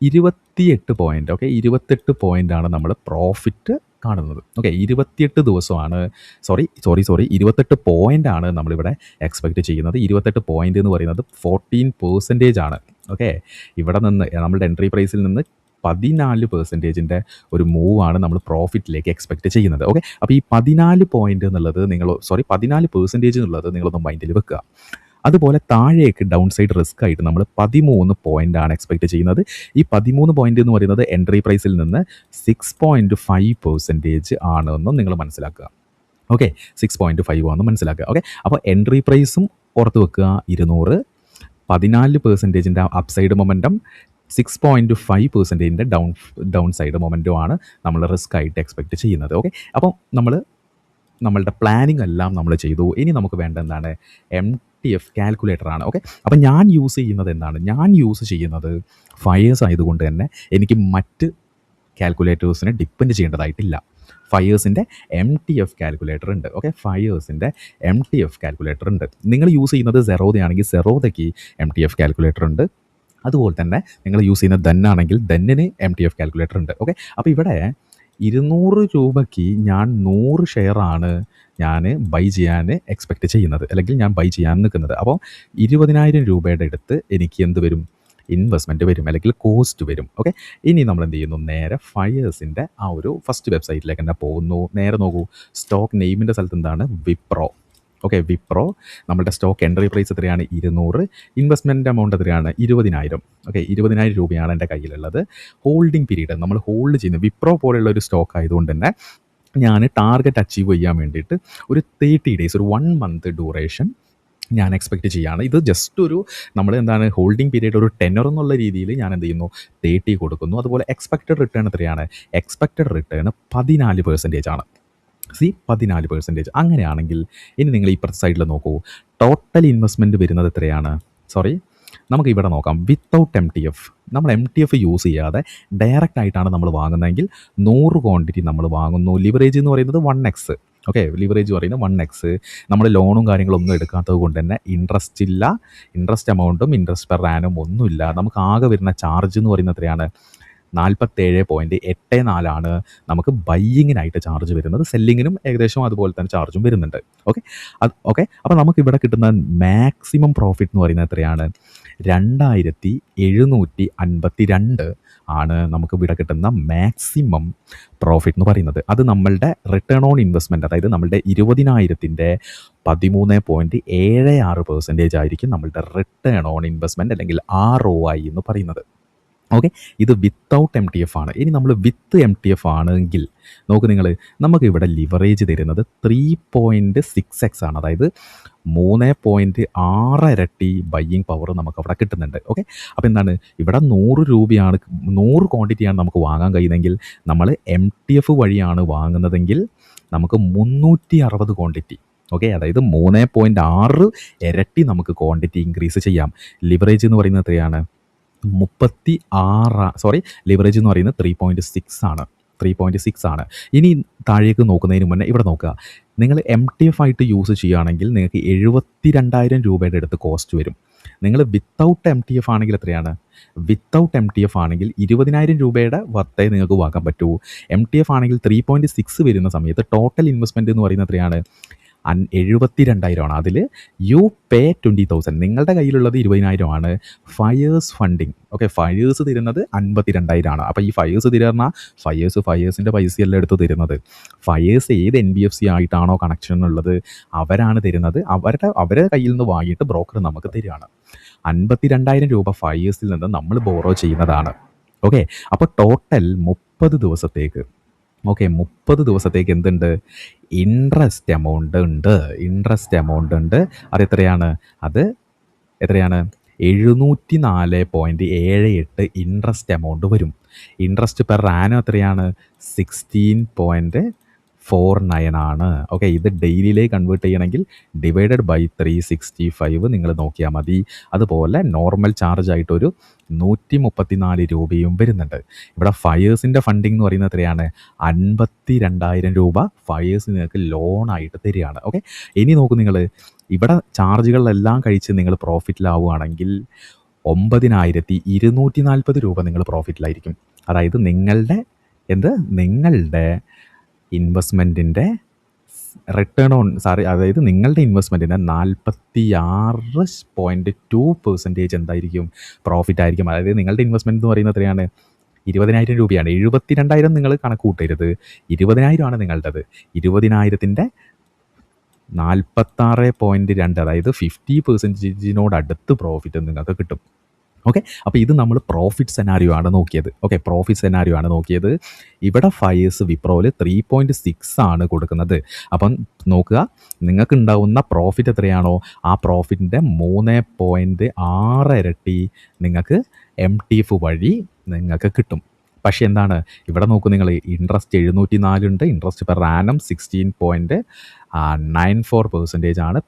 28 പോയിൻ്റ്. ഓക്കെ. 28 പോയിൻ്റാണ് നമ്മൾ പ്രോഫിറ്റ് കാണുന്നത്. ഓക്കെ. 28 ദിവസമാണ് 28 പോയിൻ്റാണ് നമ്മളിവിടെ എക്സ്പെക്റ്റ് ചെയ്യുന്നത്. 28 പോയിൻ്റ് എന്ന് പറയുന്നത് 14% ആണ്. ഓക്കെ. ഇവിടെ നിന്ന് നമ്മളുടെ എൻട്രി പ്രൈസിൽ നിന്ന് 14% ഒരു മൂവാണ് നമ്മൾ പ്രോഫിറ്റിലേക്ക് എക്സ്പെക്റ്റ് ചെയ്യുന്നത്. ഓക്കെ. അപ്പോൾ ഈ 14 പോയിൻ്റ് എന്നുള്ളത് 14% എന്നുള്ളത് നിങ്ങളൊന്ന് മൈൻഡിൽ വെക്കുക. അതുപോലെ താഴേക്ക് ഡൗൺ സൈഡ് റിസ്ക് ആയിട്ട് നമ്മൾ 13 പോയിൻ്റാണ് എക്സ്പെക്റ്റ് ചെയ്യുന്നത്. ഈ 13 പോയിൻ്റ് എന്ന് പറയുന്നത് എൻട്രി പ്രൈസിൽ നിന്ന് 6.5% ആണെന്നും നിങ്ങൾ മനസ്സിലാക്കുക. ഓക്കെ. 6.5 ആണെന്ന് മനസ്സിലാക്കുക. ഓക്കെ. അപ്പോൾ എൻട്രി പ്രൈസും ഓർത്ത് വെക്കുക 200, 14% അപ്സൈഡ് മൊമെൻറ്റം, 6.5% ഡൗൺ സൈഡ് മൊമെൻറ്റുമാണ് നമ്മൾ റിസ്ക് ആയിട്ട് എക്സ്പെക്റ്റ് ചെയ്യുന്നത്. ഓക്കെ. അപ്പോൾ നമ്മളുടെ പ്ലാനിങ് എല്ലാം നമ്മൾ ചെയ്തു. ഇനി നമുക്ക് വേണ്ട എന്താണ്, MTF കാൽക്കുലേറ്റർ ആണ്. ഓക്കെ. അപ്പോൾ ഞാൻ യൂസ് ചെയ്യുന്നത് ഫയേഴ്സ് ആയതുകൊണ്ട് തന്നെ എനിക്ക് മറ്റ് കാൽക്കുലേറ്റേഴ്സിനെ ഡിപ്പെൻഡ് ചെയ്യേണ്ടതായിട്ടില്ല. ഫയേഴ്സിൻ്റെ MTF കാൽക്കുലേറ്റർ ഉണ്ട്. ഓക്കെ. ഫയേഴ്സിൻ്റെ MTF കാൽക്കുലേറ്റർ ഉണ്ട്. നിങ്ങൾ യൂസ് ചെയ്യുന്നത് സെറോദയാണെങ്കിൽ സെറോദയ്ക്ക് MTF കാൽക്കുലേറ്റർ ഉണ്ട്. അതുപോലെ തന്നെ നിങ്ങൾ യൂസ് ചെയ്യുന്ന ദന്നാണെങ്കിൽ ദന്നിന് MTF കാൽക്കുലേറ്റർ ഉണ്ട്. ഓക്കെ. അപ്പോൾ ഇവിടെ 200 രൂപയ്ക്ക് ഞാൻ 100 ഷെയറാണ് ഞാൻ ബൈ ചെയ്യാൻ എക്സ്പെക്റ്റ് ചെയ്യുന്നത്, അല്ലെങ്കിൽ ഞാൻ ബൈ ചെയ്യാൻ നിൽക്കുന്നത്. അപ്പോൾ 20,000 രൂപയുടെ അടുത്ത് എനിക്ക് എന്ത് വരും, ഇൻവെസ്റ്റ്മെൻറ്റ് വരും, അല്ലെങ്കിൽ കോസ്റ്റ് വരും. ഓക്കെ. ഇനി നമ്മൾ എന്ത് ചെയ്യുന്നു, നേരെ ഫയേഴ്സിൻ്റെ ആ ഒരു ഫസ്റ്റ് വെബ്സൈറ്റിലേക്ക് തന്നെ പോകുന്നു. നേരെ നോക്കൂ, സ്റ്റോക്ക് നെയിമിൻ്റെ സ്ഥലത്ത് എന്താണ്, വിപ്രോ. ഓക്കെ. വിപ്രോ നമ്മളുടെ സ്റ്റോക്ക് എൻട്രി പ്രൈസ് എത്രയാണ്, 200. ഇൻവെസ്റ്റ്മെൻറ്റ് എമൗണ്ട് എത്രയാണ്, 20,000. ഓക്കെ. 20,000 രൂപയാണ് എൻ്റെ കയ്യിലുള്ളത്. ഹോൾഡിംഗ് പീരീഡ് നമ്മൾ ഹോൾഡ് ചെയ്യുന്നത് വിപ്രോ പോലെയുള്ള ഒരു സ്റ്റോക്ക് ആയതുകൊണ്ട് തന്നെ ഞാൻ ടാർഗറ്റ് അച്ചീവ് ചെയ്യാൻ വേണ്ടിയിട്ട് ഒരു 30 ഡേയ്സ്, ഒരു 1 മന്ത് ഡ്യൂറേഷൻ ഞാൻ എക്സ്പെക്റ്റ് ചെയ്യുകയാണ്. ഇത് ജസ്റ്റ് നമ്മൾ ഹോൾഡിംഗ് പീരീഡ് ഒരു 10 എന്നുള്ള രീതിയിൽ ഞാൻ എന്ത് ചെയ്യുന്നു, 30 കൊടുക്കുന്നു. അതുപോലെ എക്സ്പെക്റ്റഡ് റിട്ടേൺ എത്രയാണ്, എക്സ്പെക്റ്റഡ് റിട്ടേൺ 14% ആണ്. 14%. അങ്ങനെയാണെങ്കിൽ ഇനി നിങ്ങൾ ഇപ്പുറത്തെ സൈഡിൽ നോക്കൂ, ടോട്ടൽ ഇൻവെസ്റ്റ്മെൻറ്റ് വരുന്നത് എത്രയാണ്, നമുക്ക് ഇവിടെ നോക്കാം വിത്തൗട്ട് എം ടി എഫ്. നമ്മൾ എം ടി എഫ് യൂസ് ചെയ്യാതെ ഡയറക്റ്റ് ആയിട്ടാണ് നമ്മൾ വാങ്ങുന്നതെങ്കിൽ 100 ക്വാണ്ടിറ്റി നമ്മൾ വാങ്ങുന്നു. ലിവറേജ് എന്ന് പറയുന്നത് 1x. ഓക്കെ, ലിവറേജ് പറയുന്നത് 1x. നമ്മൾ ലോണും കാര്യങ്ങളൊന്നും എടുക്കാത്തത് കൊണ്ട് തന്നെ ഇൻട്രസ്റ്റ് ഇല്ല, ഇൻട്രസ്റ്റ് എമൗണ്ടും ഇൻട്രസ്റ്റ് പെർ ആനും ഒന്നുമില്ല. നമുക്ക് ആകെ വരുന്ന ചാർജ് എന്ന് പറയുന്നത് എത്രയാണ്? 47.84 നമുക്ക് ബയ്യിങ്ങിനായിട്ട് ചാർജ് വരുന്നത്. സെല്ലിങ്ങിനും ഏകദേശം അതുപോലെ തന്നെ ചാർജും വരുന്നുണ്ട്. Okay, okay. അപ്പോൾ നമുക്ക് ഇവിടെ കിട്ടുന്ന മാക്സിമം പ്രോഫിറ്റ് എന്ന് പറയുന്നത് എത്രയാണ്? 2752 ആണ് നമുക്ക് ഇവിടെ കിട്ടുന്ന മാക്സിമം പ്രോഫിറ്റ് എന്ന് പറയുന്നത്. അത് നമ്മളുടെ റിട്ടേൺ ഓൺ ഇൻവെസ്റ്റ്മെൻറ്റ്, അതായത് നമ്മളുടെ 20,000-ൻ്റെ 13.76% ആയിരിക്കും നമ്മളുടെ റിട്ടേൺ ഓൺ ഇൻവെസ്റ്റ്മെൻറ്റ് അല്ലെങ്കിൽ ROI എന്ന് പറയുന്നത്. ഓക്കെ, ഇത് വിത്തൗട്ട് എം ടി എഫ് ആണ്. ഇനി നമ്മൾ വിത്ത് എം ടി എഫ് ആണെങ്കിൽ നോക്ക് നിങ്ങൾ, നമുക്ക് ഇവിടെ ലിവറേജ് തരുന്നത് 3.6x ആണ്. അതായത് 3.6 ഇരട്ടി ബയ്യിങ് പവർ നമുക്ക് അവിടെ കിട്ടുന്നുണ്ട്. ഓക്കെ, അപ്പോൾ എന്താണ് ഇവിടെ 100 രൂപയാണ്, 100 ക്വാണ്ടിറ്റിയാണ് നമുക്ക് വാങ്ങാൻ കഴിയുന്നതെങ്കിൽ നമ്മൾ എം ടി എഫ് വഴിയാണ് വാങ്ങുന്നതെങ്കിൽ നമുക്ക് 360 ക്വാണ്ടിറ്റി. ഓക്കെ, അതായത് 3.6 ഇരട്ടി നമുക്ക് ക്വാണ്ടിറ്റി ഇൻക്രീസ് ചെയ്യാം. ലിവറേജ് എന്ന് പറയുന്നത് എത്രയാണ്? 36. ലിവറേജ് എന്ന് പറയുന്നത് 3.6 ആണ്. ഇനി താഴേക്ക് നോക്കുന്നതിന് മുന്നേ ഇവിടെ നോക്കുക. നിങ്ങൾ എം ടി എഫ് ആയിട്ട് യൂസ് ചെയ്യുകയാണെങ്കിൽ നിങ്ങൾക്ക് 72,000 രൂപയുടെ അടുത്ത് കോസ്റ്റ് വരും. നിങ്ങൾ വിത്തൗട്ട് എം ടി എഫ് ആണെങ്കിൽ എത്രയാണ്? വിത്തൗട്ട് എം ടി എഫ് ആണെങ്കിൽ 20,000 രൂപയുടെ വർത്തേ നിങ്ങൾക്ക് വാങ്ങാൻ പറ്റൂ. എം ടി എഫ് ആണെങ്കിൽ 3.6 വരുന്ന സമയത്ത് ടോട്ടൽ ഇൻവെസ്റ്റ്മെൻറ്റ് എന്ന് പറയുന്നത് എത്രയാണ്? 72,000 ആണ്. അതിൽ യു പേ 20,000. നിങ്ങളുടെ കയ്യിലുള്ളത് 20,000 ഫയേഴ്സ് ഫണ്ടിങ്. ഓക്കെ, ഫയേഴ്സ് തരുന്നത് 52,000 ആണ്. അപ്പോൾ ഈ ഫയേഴ്സ് തരുന്ന ഫയേഴ്സിൻ്റെ പൈസയല്ല എടുത്ത് തരുന്നത്. ഫയേഴ്സ് ഏത് NBFC ആയിട്ടാണോ കണക്ഷൻ ഉള്ളത് അവരാണ് തരുന്നത്. അവരുടെ കയ്യിൽ നിന്ന് വാങ്ങിയിട്ട് ബ്രോക്കർ നമുക്ക് തരികയാണ്. 52,000 രൂപ ഫയേഴ്സിൽ നിന്ന് നമ്മൾ ബോറോ ചെയ്യുന്നതാണ്. ഓക്കെ, അപ്പോൾ ടോട്ടൽ 30 ദിവസത്തേക്ക് 30 ദിവസത്തേക്ക് എന്തുണ്ട്? ഇൻട്രസ്റ്റ് എമൗണ്ട് ഉണ്ട്. അത് എത്രയാണ്? 704.78 ഇൻട്രസ്റ്റ് എമൗണ്ട് വരും. ഇൻട്രസ്റ്റ് പെർ ആനം എത്രയാണ്? 16.49 ആണ്. ഓക്കെ, ഇത് ഡെയിലിയിലേക്ക് കൺവേർട്ട് ചെയ്യണമെങ്കിൽ ഡിവൈഡഡ് ബൈ 365 നിങ്ങൾ നോക്കിയാൽ മതി. അതുപോലെ നോർമൽ ചാർജ് ആയിട്ടൊരു 134 രൂപയും വരുന്നുണ്ട്. ഇവിടെ ഫയേഴ്സിൻ്റെ ഫണ്ടിങ് എന്ന് പറയുന്നത് എത്രയാണ്? 52,000 രൂപ ഫയേഴ്സ് നിങ്ങൾക്ക് ലോണായിട്ട് തരികയാണ്. ഓക്കെ, ഇനി നോക്കൂ നിങ്ങൾ, ഇവിടെ ചാർജുകളെല്ലാം കഴിച്ച് നിങ്ങൾ പ്രോഫിറ്റിലാവുകയാണെങ്കിൽ 9,240 രൂപ നിങ്ങൾ പ്രോഫിറ്റിലായിരിക്കും. അതായത് നിങ്ങളുടെ ഇൻവെസ്റ്റ്മെൻറ്റിൻ്റെ റിട്ടേൺ ഓൺ അതായത് നിങ്ങളുടെ ഇൻവെസ്റ്റ്മെൻറ്റിന് 46.2% എന്തായിരിക്കും? പ്രോഫിറ്റ് ആയിരിക്കും. അതായത് നിങ്ങളുടെ ഇൻവെസ്റ്റ്മെൻറ്റ് എന്ന് പറയുന്നത് എത്രയാണ്? 20,000 രൂപയാണ്. 72,000 നിങ്ങൾ കണക്ക് കൂട്ടരുത്. 20,000 ആണ് നിങ്ങളുടേത്. 20,000-ൻ്റെ 46.2, അതായത് 50% അടുത്ത് പ്രോഫിറ്റ് നിങ്ങൾക്ക് കിട്ടും. ഓക്കെ, അപ്പോൾ ഇത് നമ്മൾ പ്രോഫിറ്റ് സെനാരിയോ ആണ് നോക്കിയത്. ഓക്കെ, പ്രോഫിറ്റ് സെനാരിയോ ആണ് നോക്കിയത്. ഇവിടെ ഫയേഴ്സ് വിപ്രോയിൽ 3.6 ആണ് കൊടുക്കുന്നത്. അപ്പം നോക്കുക, നിങ്ങൾക്ക് ഉണ്ടാവുന്ന പ്രോഫിറ്റ് എത്രയാണോ ആ പ്രോഫിറ്റിൻ്റെ 3.6 ഇരട്ടി നിങ്ങൾക്ക് എം ടി എഫ് വഴി നിങ്ങൾക്ക് കിട്ടും. പക്ഷേ എന്താണ് ഇവിടെ നോക്കൂ നിങ്ങൾ, ഇൻട്രസ്റ്റ് 704 ഉണ്ട്. ഇൻട്രസ്റ്റ് പെർ ആനം 16.94% ആണ്.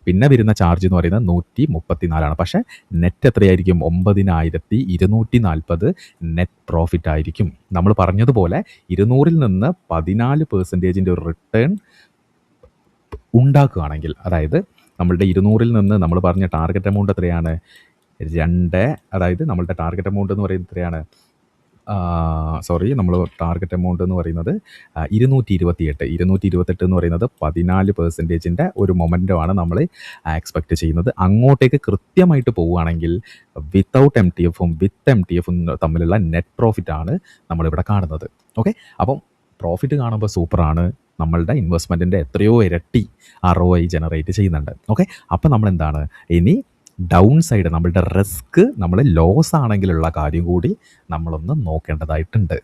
പിന്നെ വരുന്ന ചാർജ് എന്ന് പറയുന്നത് 134 ആണ്. പക്ഷേ നെറ്റ് എത്രയായിരിക്കും? 9,240 നെറ്റ് പ്രോഫിറ്റ് ആയിരിക്കും. നമ്മൾ പറഞ്ഞതുപോലെ 200-ൽ നിന്ന് 14% ഒരു റിട്ടേൺ ഉണ്ടാക്കുകയാണെങ്കിൽ, അതായത് നമ്മളുടെ 200-ൽ നിന്ന് നമ്മൾ പറഞ്ഞ ടാർഗറ്റ് എമൗണ്ട് എത്രയാണ്? 2. അതായത് നമ്മളുടെ ടാർഗറ്റ് എമൗണ്ട് എന്ന് പറയുന്നത് എത്രയാണ്? നമ്മൾ ടാർഗറ്റ് എമൗണ്ട് എന്ന് പറയുന്നത് 228 എന്ന് പറയുന്നത് 14%-ൻ്റെ ഒരു മൊമെൻറ്റമാണ് നമ്മൾ എക്സ്പെക്റ്റ് ചെയ്യുന്നത്. അങ്ങോട്ടേക്ക് കൃത്യമായിട്ട് പോവുകയാണെങ്കിൽ വിത്തൗട്ട് എം ടി എഫും വിത്ത് എം ടി എഫും തമ്മിലുള്ള നെറ്റ് പ്രോഫിറ്റാണ് നമ്മളിവിടെ കാണുന്നത്. ഓക്കെ, അപ്പം പ്രോഫിറ്റ് കാണുമ്പോൾ സൂപ്പറാണ്. നമ്മളുടെ ഇൻവെസ്റ്റ്മെൻറ്റിൻ്റെ എത്രയോ ഇരട്ടി ROI ജനറേറ്റ് ചെയ്യുന്നുണ്ട്. ഓക്കെ, അപ്പോൾ നമ്മളെന്താണ് ഇനി ഡൗൺ സൈഡ്, നമ്മളുടെ റിസ്ക്, നമ്മൾ ലോസ് ആണെങ്കിലുള്ള കാര്യം കൂടി നമ്മളൊന്ന് നോക്കേണ്ടതായിട്ടുണ്ട്.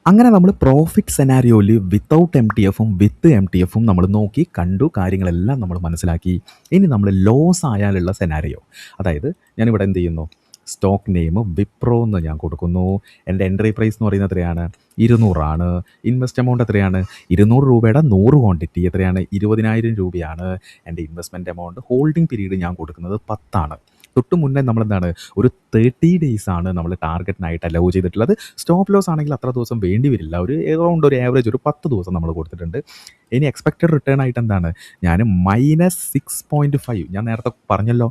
അങ്ങനെ നമ്മൾ പ്രോഫിറ്റ് സെനാരിയോയിൽ വിത്തൗട്ട് എം ടി എഫും വിത്ത് എം ടി എഫും നമ്മൾ നോക്കി കണ്ടു, കാര്യങ്ങളെല്ലാം നമ്മൾ മനസ്സിലാക്കി. ഇനി നമ്മൾ ലോസ് ആയാലുള്ള സെനാരിയോ, അതായത് ഞാനിവിടെ എന്ത് ചെയ്യുന്നു? സ്റ്റോക്ക് നെയിം വിപ്രോ എന്ന് ഞാൻ കൊടുക്കുന്നു. എൻ്റെ എൻട്രി പ്രൈസ് എന്ന് പറയുന്നത് എത്രയാണ്? 200 ആണ്. ഇൻവെസ്റ്റ് എമൗണ്ട് എത്രയാണ്? 200 രൂപയുടെ 100 ക്വാണ്ടിറ്റി എത്രയാണ്? 20,000 രൂപയാണ് എൻ്റെ ഇൻവെസ്റ്റ്മെൻറ്റ് എമൗണ്ട്. ഹോൾഡിംഗ് പീരീഡ് ഞാൻ കൊടുക്കുന്നത് 10 ആണ്. തൊട്ട് മുന്നേ നമ്മളെന്താണ് ഒരു 30 ഡേയ്സ് ആണ് നമ്മൾ ടാർഗറ്റിനായിട്ട് അലൗ ചെയ്തിട്ടുള്ളത്. സ്റ്റോപ്പ് ലോസ് ആണെങ്കിൽ അത്ര ദിവസം വേണ്ടി വരില്ല. ഒരു എറൗണ്ട് ഒരു ആവറേജ് ഒരു 10 ദിവസം നമ്മൾ കൊടുത്തിട്ടുണ്ട്. ഇനി എക്സ്പെക്റ്റഡ് റിട്ടേൺ ആയിട്ട് എന്താണ് ഞാൻ -6.5 ഞാൻ നേരത്തെ പറഞ്ഞല്ലോ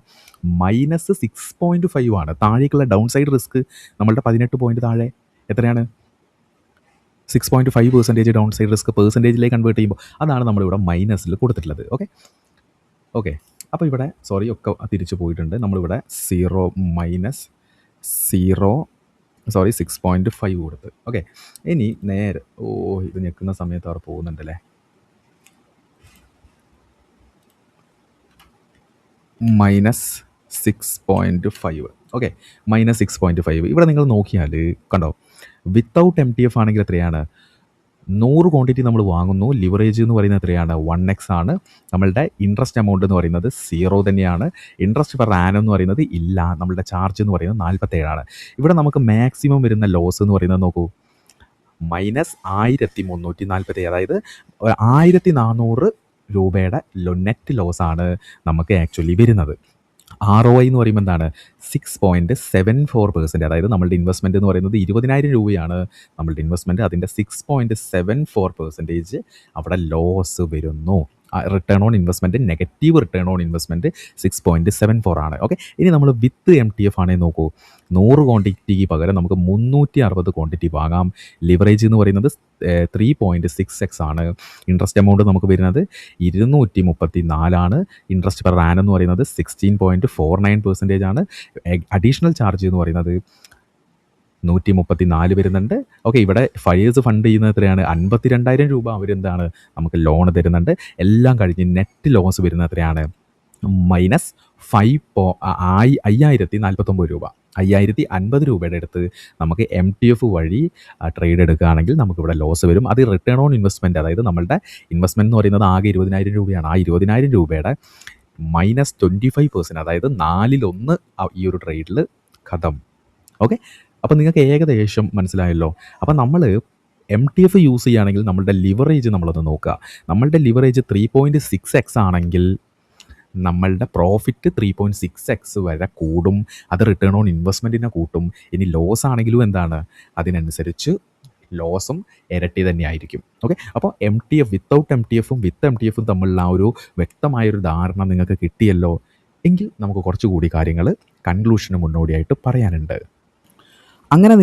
-6.5 ആണ്. താഴേക്കുള്ള ഡൗൺ സൈഡ് റിസ്ക് നമ്മളുടെ 18 പോയിന്റ് താഴെ എത്രയാണ് 6.5% ഡൗൺ സൈഡ് റിസ്ക് പെർസെൻറ്റേജിലേക്ക് കൺവേർട്ട് ചെയ്യുമ്പോൾ അതാണ് നമ്മളിവിടെ മൈനസിൽ കൊടുത്തിട്ടുള്ളത്. ഓക്കെ ഓക്കെ അപ്പോൾ ഇവിടെ സോറി ഒക്കെ തിരിച്ചു പോയിട്ടുണ്ട്. നമ്മളിവിടെ 0 -6.5 കൊടുത്ത്. ഓക്കെ ഇനി നേരെ ഇത് ഞെക്കുന്ന സമയത്ത് അവർ പോകുന്നുണ്ടല്ലേ. -6.5 ഓക്കെ -6.5 ഇവിടെ നിങ്ങൾ നോക്കിയാൽ കണ്ടോ വിത്തൗട്ട് MTF ആണെങ്കിൽ എത്രയാണ് 100 ക്വാണ്ടിറ്റി നമ്മൾ വാങ്ങുന്നു. ലിവറേജ് എന്ന് പറയുന്നത് എത്രയാണ് 1x ആണ്. നമ്മളുടെ ഇൻട്രസ്റ്റ് എമൗണ്ട് എന്ന് പറയുന്നത് 0 തന്നെയാണ്. ഇൻട്രസ്റ്റ് പെർ ആനം എന്ന് പറയുന്നത് ഇല്ല. നമ്മളുടെ ചാർജ് എന്ന് പറയുന്നത് 47 ആണ്. ഇവിടെ നമുക്ക് മാക്സിമം വരുന്ന ലോസ് എന്ന് പറയുന്നത് നോക്കൂ -1347 അതായത് 1400 രൂപയുടെ നെറ്റ് ലോസാണ് നമുക്ക് ആക്ച്വലി വരുന്നത്. ROI എന്ന് പറയുമ്പോൾ എന്താണ് 6.74%. അതായത് നമ്മളുടെ ഇൻവെസ്റ്റ്മെൻറ്റ് എന്ന് പറയുന്നത് 20,000 രൂപയാണ് നമ്മളുടെ ഇൻവെസ്റ്റ്മെൻറ്റ്. അതിൻ്റെ 6.74% അവിടെ ലോസ് വരുന്നു. Return on investment negative return on investment 6.74 ആണ്. ഓക്കെ ഇനി നമ്മൾ വിത്ത് MTF ആണെങ്കിൽ നോക്കൂ 100 ക്വാണ്ടിറ്റിക്ക് പകരം നമുക്ക് 360 ക്വാണ്ടിറ്റി വാങ്ങാം. ലിവറേജ് എന്ന് പറയുന്നത് 3.6x ആണ്. ഇൻട്രസ്റ്റ് എമൗണ്ട് നമുക്ക് വരുന്നത് 234 ആണ്. ഇൻട്രസ്റ്റ് പെർ ആനം എന്ന് പറയുന്നത് 16.49% ആണ്. അഡീഷണൽ ചാർജ് എന്ന് പറയുന്നത് 134 വരുന്നുണ്ട്. ഓക്കെ ഇവിടെ ഫയേഴ്സ് ഫണ്ട് ചെയ്യുന്നത് എത്രയാണ് 52,000 രൂപ അവരെന്താണ് നമുക്ക് ലോൺ തരുന്നുണ്ട്. എല്ലാം കഴിഞ്ഞ് നെറ്റ് ലോസ് വരുന്നത് എത്രയാണ് -5,049 രൂപ. 5,050 രൂപയുടെ അടുത്ത് നമുക്ക് MTF വഴി ട്രേഡ് എടുക്കുകയാണെങ്കിൽ നമുക്കിവിടെ ലോസ് വരും. അത് റിട്ടേൺ ഓൺ ഇൻവെസ്റ്റ്മെൻറ്റ് അതായത് നമ്മളുടെ ഇൻവെസ്റ്റ്മെൻറ്റ് എന്ന് പറയുന്നത് ആകെ 20,000 രൂപയാണ്. ആ 20,000 രൂപയുടെ -25% അതായത് 1/4 ഈ ഒരു ട്രേഡിൽ ഖതം. ഓക്കെ അപ്പോൾ നിങ്ങൾക്ക് ഏകദേശം മനസ്സിലായല്ലോ. അപ്പോൾ നമ്മൾ MTF യൂസ് ചെയ്യുകയാണെങ്കിൽ നമ്മളുടെ ലിവറേജ് നമ്മളൊന്ന് നോക്കുക. നമ്മളുടെ ലിവറേജ് 3.6x ആണെങ്കിൽ നമ്മളുടെ പ്രോഫിറ്റ് 3.6x വരെ കൂടും. അത് റിട്ടേൺ ഓൺ ഇൻവെസ്റ്റ്മെൻറ്റിനെ കൂട്ടും. ഇനി ലോസ് ആണെങ്കിലും എന്താണ് അതിനനുസരിച്ച് ലോസും ഇരട്ടി തന്നെയായിരിക്കും. ഓക്കെ അപ്പോൾ MTF വിത്തൗട്ട് MTFും വിത്ത് MTFും തമ്മിലുള്ള ആ ഒരു വ്യക്തമായൊരു ധാരണ നിങ്ങൾക്ക് കിട്ടിയല്ലോ. എങ്കിൽ നമുക്ക് കുറച്ചുകൂടി കാര്യങ്ങൾ കൺക്ലൂഷന് മുന്നോടിയായിട്ട് പറയാനുണ്ട്. അങ്ങനെ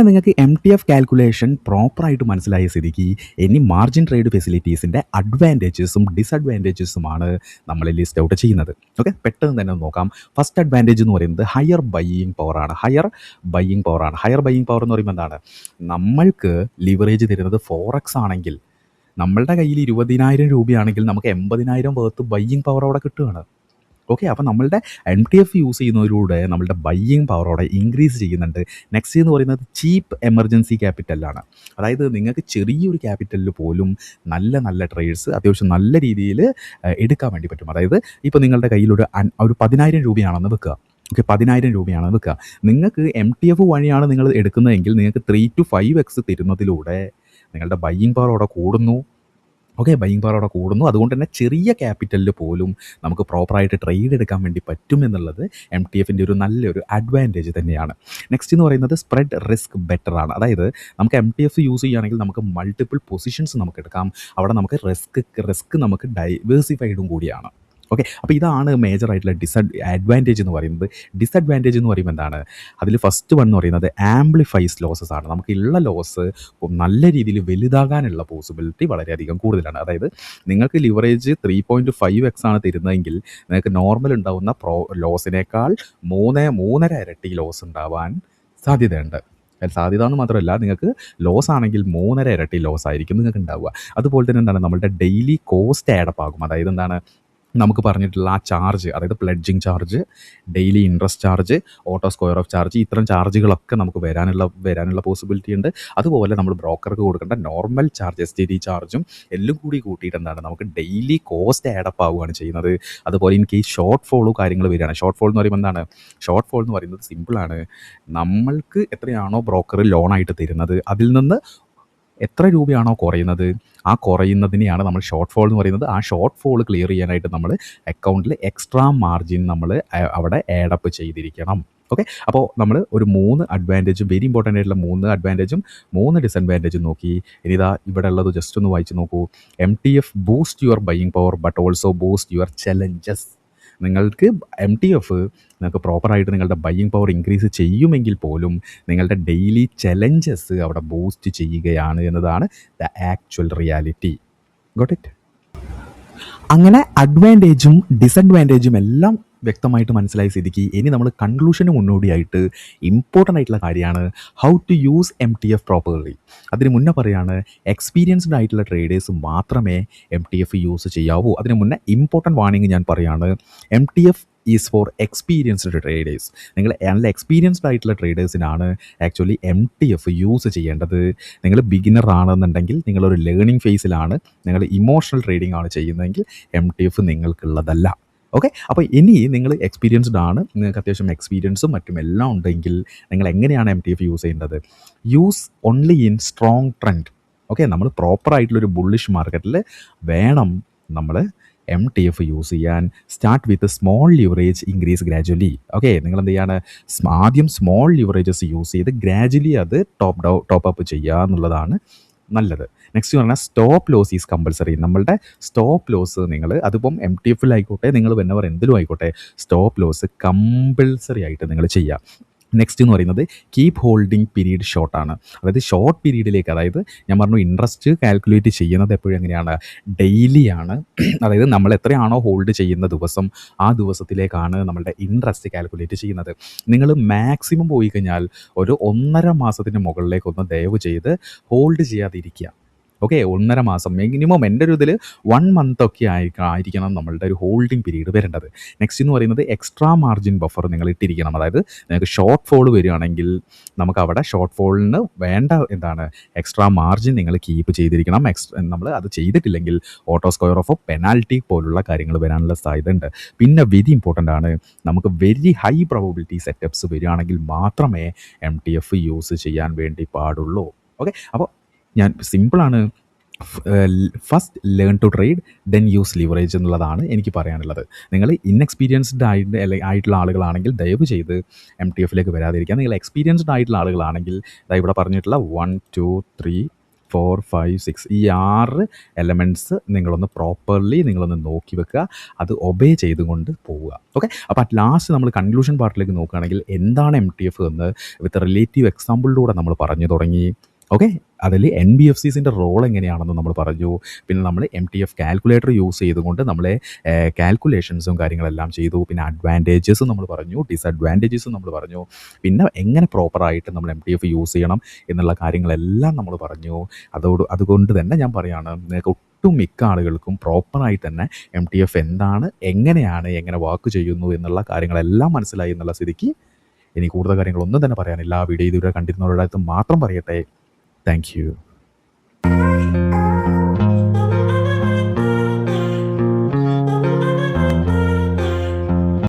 നിങ്ങൾക്ക് MTF കാൽക്കുലേഷൻ പ്രോപ്പറായിട്ട് മനസ്സിലായ സ്ഥിതിക്ക് ഇനി മാർജിൻ ട്രേഡ് ഫെസിലിറ്റീസിൻ്റെ അഡ്വാൻറ്റേജസും ഡിസഡ്വാൻറ്റേജസുമാണ് നമ്മൾ ലിസ്റ്റ് ഔട്ട് ചെയ്യുന്നത്. ഓക്കെ പെട്ടെന്ന് തന്നെ നോക്കാം. ഫസ്റ്റ് അഡ്വാൻറ്റേജ് എന്ന് പറയുന്നത് ഹയർ ബയ്യിങ് പവറാണ്. ഹയർ ബയ്യിങ് പവർ എന്ന് പറയുമ്പോൾ എന്താണ് നമ്മൾക്ക് ലിവറേജ് തരുന്നത് 4x ആണെങ്കിൽ നമ്മളുടെ കയ്യിൽ 20,000 രൂപയാണെങ്കിൽ നമുക്ക് 80,000 വർത്ത് ബയ്യിങ് പവർ അവിടെ കിട്ടുകയാണ്. ഓക്കെ അപ്പോൾ നമ്മളുടെ MTF യൂസ് ചെയ്യുന്നതിലൂടെ നമ്മളുടെ ബയ്യിങ് പവറോടെ ഇൻക്രീസ് ചെയ്യുന്നുണ്ട്. നെക്സ്റ്റ് എന്ന് പറയുന്നത് ചീപ്പ് എമർജൻസി ക്യാപിറ്റലാണ്. അതായത് നിങ്ങൾക്ക് ചെറിയൊരു ക്യാപിറ്റലിൽ പോലും നല്ല നല്ല ട്രേഡ്സ് അത്യാവശ്യം നല്ല രീതിയിൽ എടുക്കാൻ വേണ്ടി പറ്റും. അതായത് ഇപ്പോൾ നിങ്ങളുടെ കയ്യിൽ ഒരു 10,000 രൂപയാണെന്ന് വെക്കുക. ഓക്കെ 10,000 രൂപയാണെന്ന് വെക്കുക. നിങ്ങൾക്ക് MTF വഴിയാണ് നിങ്ങൾ എടുക്കുന്നതെങ്കിൽ നിങ്ങൾക്ക് 3 to 5x തരുന്നതിലൂടെ നിങ്ങളുടെ ബയ്യിങ് പവർ അവിടെ കൂടുന്നു. ഓക്കെ ബയ്യിങ് പവർ അവിടെ കൂടുന്നു. അതുകൊണ്ട് തന്നെ ചെറിയ ക്യാപിറ്റലിൽ പോലും നമുക്ക് പ്രോപ്പറായിട്ട് ട്രേഡ് എടുക്കാൻ വേണ്ടി പറ്റും എന്നുള്ളത് MTFൻ്റെ ഒരു നല്ലൊരു അഡ്വാൻറ്റേജ് തന്നെയാണ്. നെക്സ്റ്റ് എന്ന് പറയുന്നത് സ്പ്രെഡ് റിസ്ക് ബെറ്റർ ആണ്. അതായത് നമുക്ക് MTF യൂസ് ചെയ്യുകയാണെങ്കിൽ നമുക്ക് മൾട്ടിപ്പിൾ പൊസിഷൻസ് നമുക്ക് എടുക്കാം. അവിടെ നമുക്ക് റിസ്ക് നമുക്ക് ഡൈവേഴ്സിഫൈഡും കൂടിയാണ്. ഓക്കെ അപ്പോൾ ഇതാണ് മേജറായിട്ടുള്ള അഡ്വാൻറ്റേജ് എന്ന് പറയുന്നത്. ഡിസഡ്വാൻറ്റേജ് എന്ന് പറയുമ്പോൾ എന്താണ് അതിൽ ഫസ്റ്റ് വൺ എന്ന് പറയുന്നത് ആംപ്ലിഫൈസ് ലോസസ് ആണ്. നമുക്കുള്ള ലോസ് നല്ല രീതിയിൽ വലുതാകാനുള്ള പോസിബിലിറ്റി വളരെയധികം കൂടുതലാണ്. അതായത് നിങ്ങൾക്ക് ലിവറേജ് 3.5x ആണ് തരുന്നതെങ്കിൽ നിങ്ങൾക്ക് നോർമൽ ഉണ്ടാവുന്ന ലോസിനേക്കാൾ 3.5 ഇരട്ടി ലോസ് ഉണ്ടാവാൻ സാധ്യതയുണ്ട്. സാധ്യത എന്ന് മാത്രമല്ല നിങ്ങൾക്ക് ലോസ് ആണെങ്കിൽ 3.5 ഇരട്ടി ലോസ് ആയിരിക്കും നിങ്ങൾക്ക് ഉണ്ടാവുക. അതുപോലെ തന്നെ എന്താണ് നമ്മളുടെ ഡെയിലി കോസ്റ്റ് ആഡപ്പ് ആകും. അതായത് എന്താണ് നമുക്ക് പറഞ്ഞിട്ടുള്ള ആ ചാർജ് അതായത് pledging charge, daily interest charge, auto square off charge ഇത്തരം ചാർജുകളൊക്കെ നമുക്ക് വരാനുള്ള പോസിബിലിറ്റി ഉണ്ട്. അതുപോലെ നമ്മൾ ബ്രോക്കർക്ക് കൊടുക്കേണ്ട നോർമൽ ചാർജ് STD ചാർജും എല്ലാം കൂടി കൂട്ടിയിട്ട് എന്താണ് നമുക്ക് ഡെയിലി കോസ്റ്റ് ആഡപ്പ് ആവുകയാണ് ചെയ്യുന്നത്. അതുപോലെ ഇൻ കേസ് ഷോർട്ട് ഫോളോ കാര്യങ്ങൾ വരികയാണ്. ഷോർട്ട് ഫോൾ എന്ന് പറയുമ്പോൾ എന്താണ് ഷോർട്ട് ഫോൾ എന്ന് പറയുന്നത് സിമ്പിളാണ്. നമ്മൾക്ക് എത്രയാണോ ബ്രോക്കർ ലോണായിട്ട് തരുന്നത് അതിൽ നിന്ന് എത്ര രൂപയാണോ കുറയുന്നത്, ആ കുറയുന്നതിനെയാണ് നമ്മൾ ഷോർട്ട് ഫോൾ എന്ന് പറയുന്നത്. ആ ഷോർട്ട് ഫോൾ ക്ലിയർ ചെയ്യാനായിട്ട് നമ്മൾ അക്കൗണ്ടിൽ എക്സ്ട്രാ മാർജിൻ നമ്മൾ അവിടെ ആഡപ്പ് ചെയ്തിരിക്കണം. ഓക്കെ. അപ്പോൾ നമ്മൾ ഒരു 3 അഡ്വാൻറ്റേജും, വെരി ഇമ്പോർട്ടൻ്റ് ആയിട്ടുള്ള 3 അഡ്വാൻറ്റേജും 3 ഡിസഡ്വാൻറ്റേജും നോക്കി. ഇനി ഇതാ ഇവിടെ ഉള്ളത് ജസ്റ്റ് ഒന്ന് വായിച്ച് നോക്കൂ. MTF boost your buying power but also boost your challenges. നിങ്ങൾക്ക് MTF നിങ്ങൾക്ക് പ്രോപ്പറായിട്ട് നിങ്ങളുടെ ബൈയിങ് പവർ ഇൻക്രീസ് ചെയ്യുമെങ്കിൽ പോലും നിങ്ങളുടെ ഡെയിലി ചലഞ്ചസ് അവിടെ ബൂസ്റ്റ് ചെയ്യുകയാണ് എന്നതാണ് the actual reality. Got it? അങ്ങനെ അഡ്വാൻറ്റേജും ഡിസഡ്വാൻറ്റേജും എല്ലാം വ്യക്തമായിട്ട് മനസ്സിലായ സ്ഥിതിക്ക് ഇനി നമ്മൾ കൺക്ലൂഷന് മുന്നോടിയായിട്ട് ഇമ്പോർട്ടൻ്റ് ആയിട്ടുള്ള കാര്യമാണ് how to use MTF properly. അതിന് മുന്നേ പറയാണ് എക്സ്പീരിയൻസ്ഡ് ആയിട്ടുള്ള ട്രേഡേഴ്സ് മാത്രമേ MTF യൂസ് ചെയ്യാവൂ. അതിന് മുന്നേ ഇമ്പോർട്ടൻ്റ് വാർണിംഗ് ഞാൻ പറയാണ്. MTF is for experienced traders. നിങ്ങൾ നല്ല എക്സ്പീരിയൻസ്ഡ് ആയിട്ടുള്ള ട്രേഡേഴ്സിനാണ് ആക്ച്വലി MTF യൂസ് ചെയ്യേണ്ടത്. നിങ്ങൾ ബിഗിനർ ആണെന്നുണ്ടെങ്കിൽ, നിങ്ങളൊരു ലേണിംഗ് ഫേസിലാണ്, നിങ്ങൾ ഇമോഷണൽ ട്രേഡിംഗ് ആണ് ചെയ്യുന്നതെങ്കിൽ MTF നിങ്ങൾക്കുള്ളതല്ല. ഓക്കെ. അപ്പോൾ ഇനി നിങ്ങൾ എക്സ്പീരിയൻസ്ഡ് ആണ്, നിങ്ങൾക്ക് അത്യാവശ്യം എക്സ്പീരിയൻസും മറ്റും എല്ലാം ഉണ്ടെങ്കിൽ നിങ്ങൾ എങ്ങനെയാണ് MTF യൂസ് ചെയ്യേണ്ടത്? Use only in strong trend. Okay. നമ്മൾ പ്രോപ്പറായിട്ടുള്ളൊരു ബുള്ളിഷ് മാർക്കറ്റിൽ വേണം നമ്മൾ MTF യൂസ് ചെയ്യാൻ. Start with small leverage, increase gradually. Okay. നിങ്ങൾ എന്ത് ചെയ്യാണ്? ആദ്യം സ്മോൾ ലിവറേജസ് യൂസ് ചെയ്ത് ഗ്രാജുവലി അത് ടോപ്പ് അപ്പ് ചെയ്യുക എന്നുള്ളതാണ് നല്ലത്. നെക്സ്റ്റ് പറഞ്ഞാൽ സ്റ്റോപ്പ് ലോസ് ഈസ് കമ്പൽസറി. നമ്മളുടെ സ്റ്റോപ്പ് ലോസ് നിങ്ങൾ അതിപ്പം MTFിലായിക്കോട്ടെ, നിങ്ങൾ വെന്നവർ എന്തിലും ആയിക്കോട്ടെ, സ്റ്റോപ്പ് ലോസ് കമ്പൽസറി ആയിട്ട് നിങ്ങൾ ചെയ്യുക. നെക്സ്റ്റ് എന്ന് പറയുന്നത് കീപ്പ് ഹോൾഡിംഗ് പീരീഡ് ഷോർട്ടാണ്. അതായത് ഷോർട്ട് പീരീഡിലേക്ക്, അതായത് ഞാൻ പറഞ്ഞു ഇൻട്രസ്റ്റ് കാൽക്കുലേറ്റ് ചെയ്യുന്നത് എപ്പോഴും എങ്ങനെയാണ്? ഡെയിലിയാണ്. അതായത് നമ്മൾ എത്രയാണോ ഹോൾഡ് ചെയ്യുന്ന ദിവസം, ആ ദിവസത്തിലേക്കാണ് നമ്മളുടെ ഇൻട്രസ്റ്റ് കാൽക്കുലേറ്റ് ചെയ്യുന്നത്. നിങ്ങൾ മാക്സിമം പോയി കഴിഞ്ഞാൽ ഒരു 1.5 മാസത്തിന് മുകളിലേക്കൊന്ന് ദയവ് ചെയ്ത് ഹോൾഡ് ചെയ്യാതിരിക്കുക. ഓക്കെ. 1.5 മാസം മിനിമം, എൻ്റെ ഒരു ഇതിൽ 1 മന്ത് ഒക്കെ ആയിരിക്കണം നമ്മളുടെ ഒരു ഹോൾഡിംഗ് പീരീഡ് വരേണ്ടത്. നെക്സ്റ്റ് എന്ന് പറയുന്നത് എക്സ്ട്രാ മാർജിൻ ബഫർ നിങ്ങൾ ഇട്ടിരിക്കണം. അതായത് നിങ്ങൾക്ക് ഷോർട്ട് ഫോൾ വരികയാണെങ്കിൽ നമുക്ക് അവിടെ ഷോർട്ട് ഫോളിന് വേണ്ട എന്താണ് എക്സ്ട്രാ മാർജിൻ നിങ്ങൾ കീപ്പ് ചെയ്തിരിക്കണം. നമ്മൾ അത് ചെയ്തിട്ടില്ലെങ്കിൽ ഓട്ടോ സ്ക്വയർ ഓഫ് പെനാൽറ്റി പോലുള്ള കാര്യങ്ങൾ വരാനുള്ള സാധ്യത ഉണ്ട്. പിന്നെ വെരി ഇമ്പോർട്ടൻ്റ് ആണ്, നമുക്ക് വെരി ഹൈ പ്രോബബിലിറ്റി സെറ്റപ്സ് വരികയാണെങ്കിൽ മാത്രമേ MTF യൂസ് ചെയ്യാൻ വേണ്ടി പാടുള്ളൂ. ഓക്കെ. അപ്പോൾ ഞാൻ സിമ്പിളാണ്. First learn to trade, then use leverage എന്നുള്ളതാണ് എനിക്ക് പറയാനുള്ളത്. നിങ്ങൾ ഇൻഎക്സ്പീരിയൻസ്ഡ് ആയിട്ടുള്ള ആളുകളാണെങ്കിൽ ദയവ് ചെയ്ത് MTFിലേക്ക് വരാതിരിക്കുക. നിങ്ങൾ എക്സ്പീരിയൻസ്ഡ് ആയിട്ടുള്ള ആളുകളാണെങ്കിൽ ഇവിടെ പറഞ്ഞിട്ടുള്ള 1 2 3 4 5 6 ഈ 6 എലമെൻറ്റ്സ് നിങ്ങളൊന്ന് പ്രോപ്പർലി നിങ്ങളൊന്ന് നോക്കി വെക്കുക, അത് ഒബേ ചെയ്തുകൊണ്ട് പോവുക. ഓക്കെ. അപ്പോൾ അറ്റ് ലാസ്റ്റ് നമ്മൾ കൺക്ലൂഷൻ പാർട്ടിലേക്ക് നോക്കുകയാണെങ്കിൽ എന്താണ് MTF എന്ന് വിത്ത് റിലേറ്റീവ് എക്സാമ്പിളിലൂടെ നമ്മൾ പറഞ്ഞു തുടങ്ങി. ഓക്കെ. അതിൽ NBFCസിൻ്റെ റോൾ എങ്ങനെയാണെന്ന് നമ്മൾ പറഞ്ഞു. പിന്നെ നമ്മൾ MTF കാൽക്കുലേറ്റർ യൂസ് ചെയ്തുകൊണ്ട് നമ്മളെ കാൽക്കുലേഷൻസും കാര്യങ്ങളെല്ലാം ചെയ്തു. പിന്നെ അഡ്വാൻറ്റേജസും നമ്മൾ പറഞ്ഞു, ഡിസഡ്വാൻറ്റേജസും നമ്മൾ പറഞ്ഞു. പിന്നെ എങ്ങനെ പ്രോപ്പറായിട്ട് നമ്മൾ MTF യൂസ് ചെയ്യണം എന്നുള്ള കാര്യങ്ങളെല്ലാം നമ്മൾ പറഞ്ഞു. അതുകൊണ്ട് തന്നെ ഞാൻ പറയുകയാണ്, നിങ്ങൾക്ക് ഒട്ടുമിക്ക ആളുകൾക്കും പ്രോപ്പറായിട്ട് തന്നെ MTF എന്താണ്, എങ്ങനെയാണ്, എങ്ങനെ വർക്ക് ചെയ്യുന്നു എന്നുള്ള കാര്യങ്ങളെല്ലാം മനസ്സിലായി എന്നുള്ള സ്ഥിതിക്ക് ഇനി കൂടുതൽ കാര്യങ്ങളൊന്നും തന്നെ പറയാനില്ല. ആ വീഡിയോ ഇതുവരെ കണ്ടിരുന്നവരുടെ അടുത്ത് മാത്രം പറയട്ടെ. Thank you.